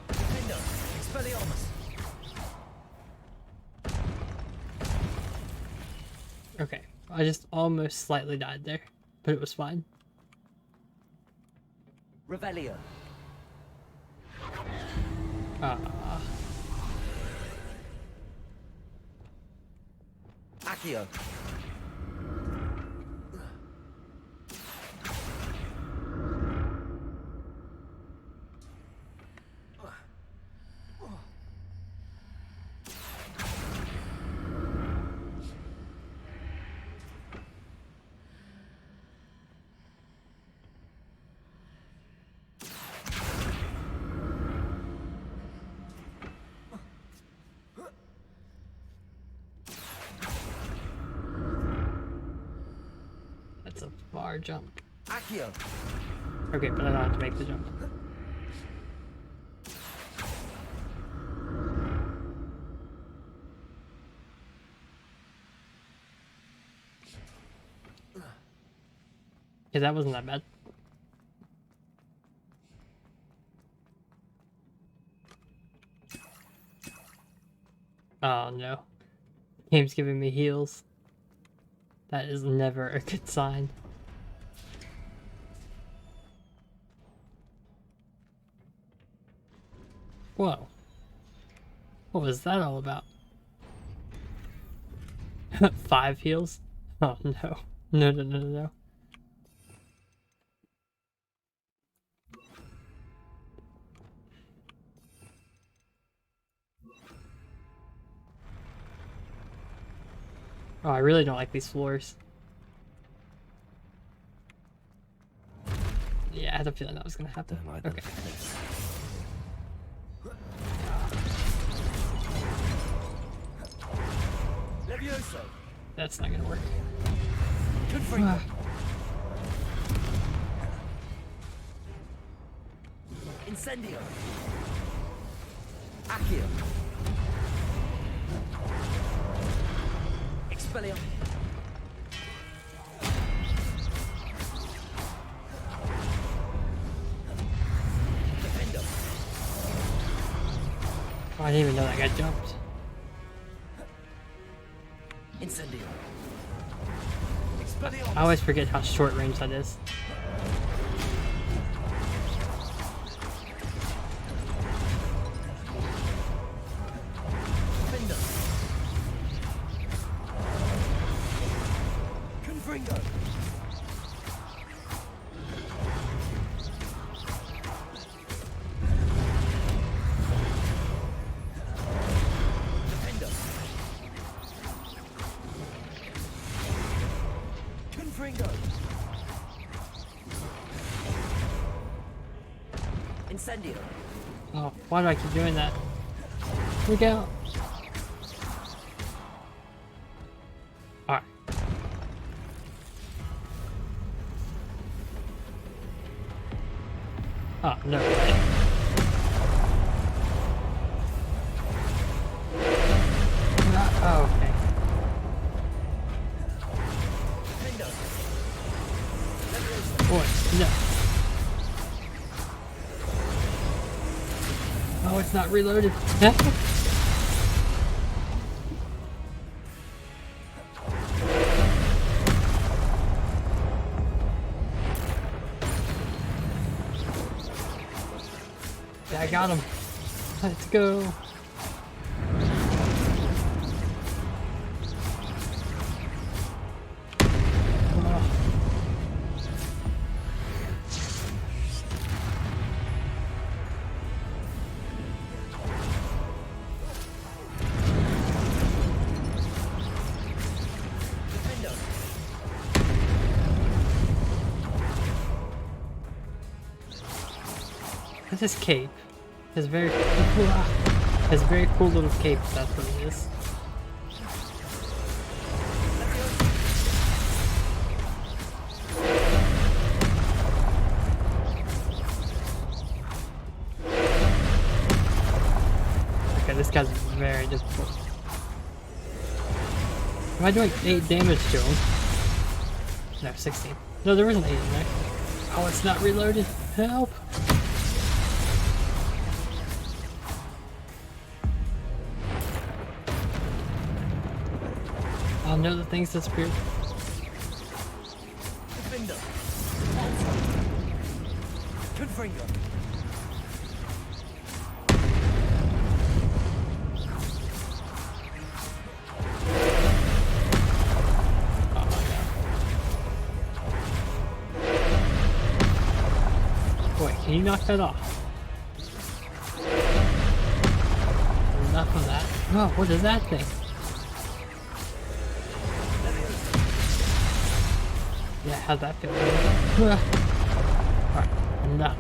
Defendo. Expelliarmus. Okay. I just almost slightly died there, but it was fine. Revelio. Accio. That's a far jump. Accio. Okay, but I don't have to make the jump. Yeah, that wasn't that bad. Oh no. Game's giving me heals. That is never a good sign. Whoa. What was that all about? 5 heals? Oh no. No, no, no, no, no. Oh, I really don't like these floors. Yeah, I had a feeling that was gonna happen. Okay. Levioso. That's not gonna work. Confringo. Incendio. Accio. Expelliarmus. Defendo. Oh, I didn't even know that guy jumped. Incendio. I always forget how short range that is. Defendo. Confringo. Defendo. Confringo. Incendio. Oh, why do I keep doing that? Look out! Alright. Oh, no way. Oh, okay. Boy, no. Oh, it's not reloaded. Yeah, I got him. Let's go. What's his cape? His very cool little cape, that's what it is. Okay, this guy's very difficult. Am I doing 8 damage to him? No, 16. No, there wasn't 8 in there. Oh, it's not reloaded. Help! Oh no, the thing's disappeared. Defendo. Confringo. Boy, can you knock that off? Enough of that. Oh, what is that thing? Yeah, how'd that feel? Alright, enough.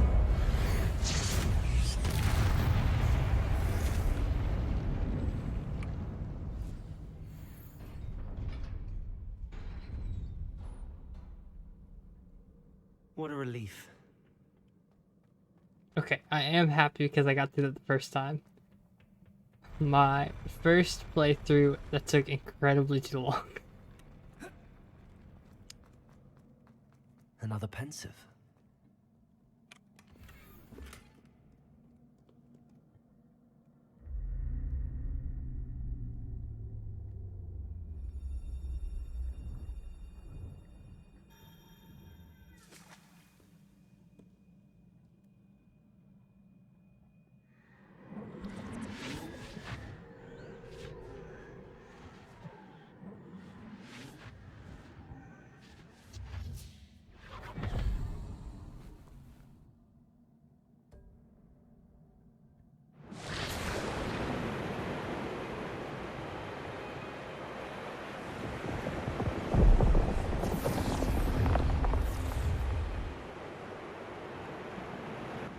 What a relief. Okay, I am happy because I got through it the first time. My first playthrough that took incredibly too long. Another pensive.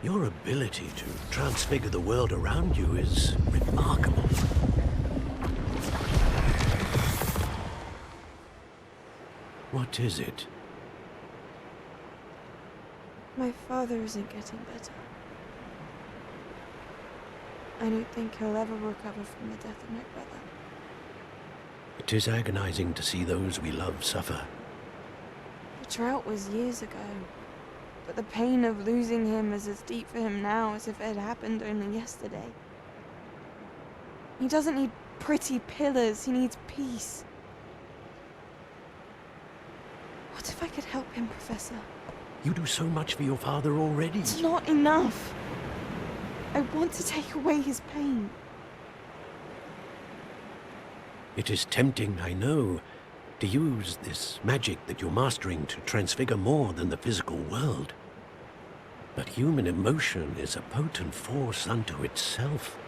Your ability to transfigure the world around you is remarkable. What is it? My father isn't getting better. I don't think he'll ever recover from the death of my brother. It is agonizing to see those we love suffer. The drought was years ago, but the pain of losing him is as deep for him now as if it had happened only yesterday. He doesn't need pretty pillars, he needs peace. What if I could help him, Professor? You do so much for your father already. It's not enough. I want to take away his pain. It is tempting, I know, to use this magic that you're mastering to transfigure more than the physical world. But human emotion is a potent force unto itself.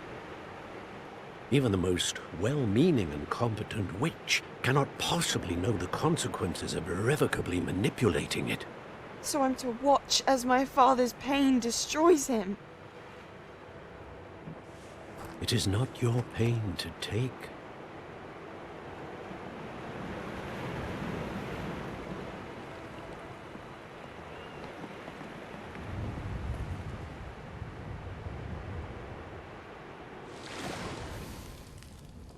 Even the most well-meaning and competent witch cannot possibly know the consequences of irrevocably manipulating it. So I'm to watch as my father's pain destroys him. It is not your pain to take.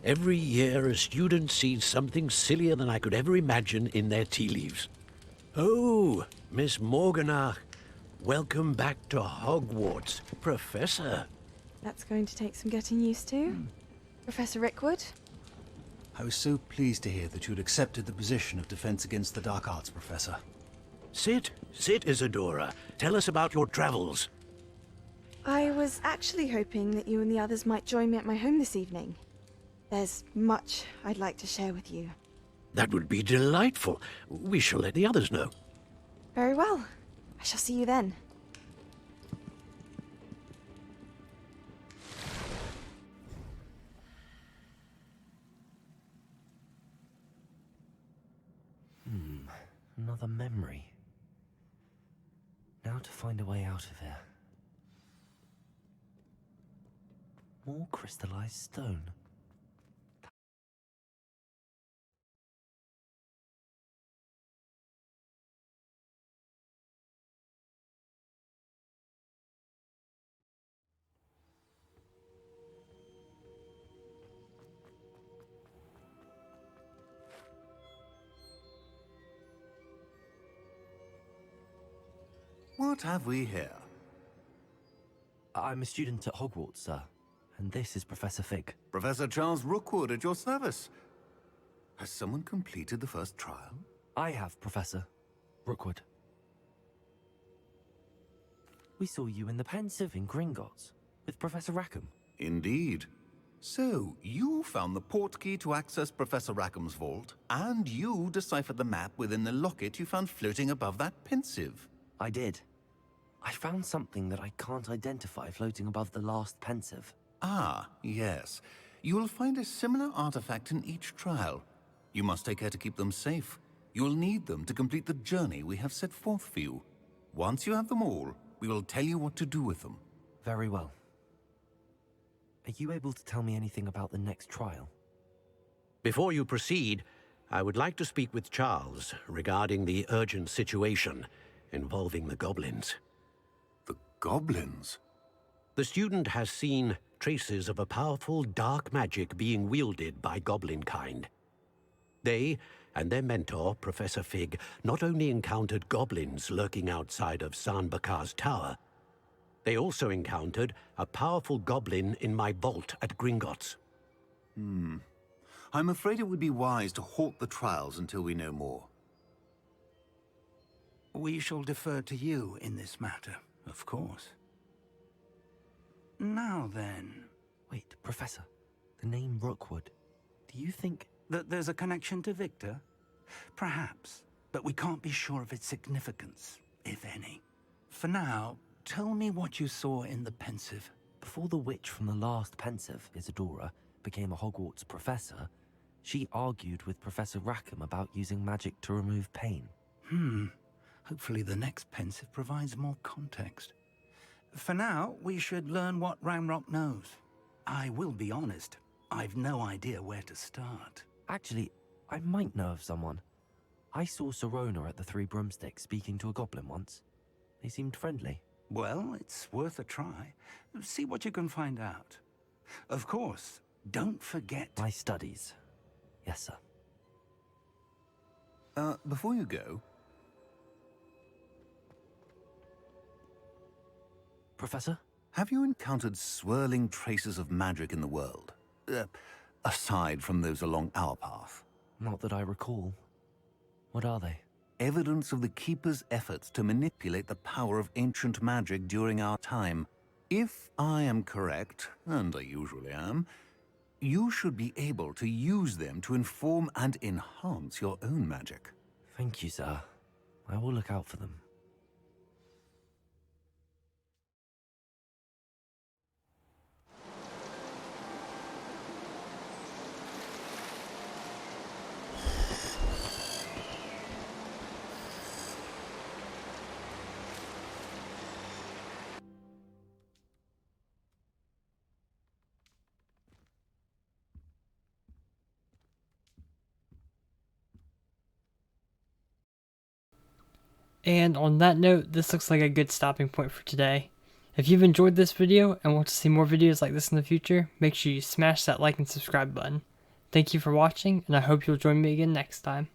Every year, a student sees something sillier than I could ever imagine in their tea leaves. Oh, Miss Morganach, welcome back to Hogwarts, Professor. That's going to take some getting used to. Professor Rickwood? I was so pleased to hear that you'd accepted the position of Defense Against the Dark Arts, Professor. Sit, Isadora. Tell us about your travels. I was actually hoping that you and the others might join me at my home this evening. There's much I'd like to share with you. That would be delightful. We shall let the others know. Very well. I shall see you then. Another memory. Now to find a way out of here. More crystallized stone. What have we here? I'm a student at Hogwarts, sir. And this is Professor Fig. Professor Charles Rookwood at your service. Has someone completed the first trial? I have, Professor Rookwood. We saw you in the Pensive in Gringotts with Professor Rackham. Indeed. So, you found the portkey to access Professor Rackham's vault, and you deciphered the map within the locket you found floating above that Pensive. I did. I found something that I can't identify floating above the last Pensive. Ah, yes. You will find a similar artifact in each trial. You must take care to keep them safe. You will need them to complete the journey we have set forth for you. Once you have them all, we will tell you what to do with them. Very well. Are you able to tell me anything about the next trial? Before you proceed, I would like to speak with Charles regarding the urgent situation involving the goblins. The goblins? The student has seen traces of a powerful dark magic being wielded by goblin kind. They and their mentor, Professor Fig, not only encountered goblins lurking outside of Bakar's Tower, they also encountered a powerful goblin in my vault at Gringotts. I'm afraid it would be wise to halt the trials until we know more. We shall defer to you in this matter, of course. Now then... Wait, Professor. The name Rookwood. Do you think... that there's a connection to Victor? Perhaps, but we can't be sure of its significance, if any. For now, tell me what you saw in the Pensive. Before the witch from the last Pensive, Isadora, became a Hogwarts professor, she argued with Professor Rackham about using magic to remove pain. Hopefully the next Pensive provides more context. For now, we should learn what Ramrock knows. I will be honest, I've no idea where to start. Actually, I might know of someone. I saw Sirona at the Three Broomsticks speaking to a goblin once. They seemed friendly. Well, it's worth a try. See what you can find out. Of course, don't forget... My studies. Yes, sir. Before you go... Professor? Have you encountered swirling traces of magic in the world? Aside from those along our path? Not that I recall. What are they? Evidence of the Keeper's efforts to manipulate the power of ancient magic during our time. If I am correct, and I usually am, you should be able to use them to inform and enhance your own magic. Thank you, sir. I will look out for them. And on that note, this looks like a good stopping point for today. If you've enjoyed this video and want to see more videos like this in the future, make sure you smash that like and subscribe button. Thank you for watching, and I hope you'll join me again next time.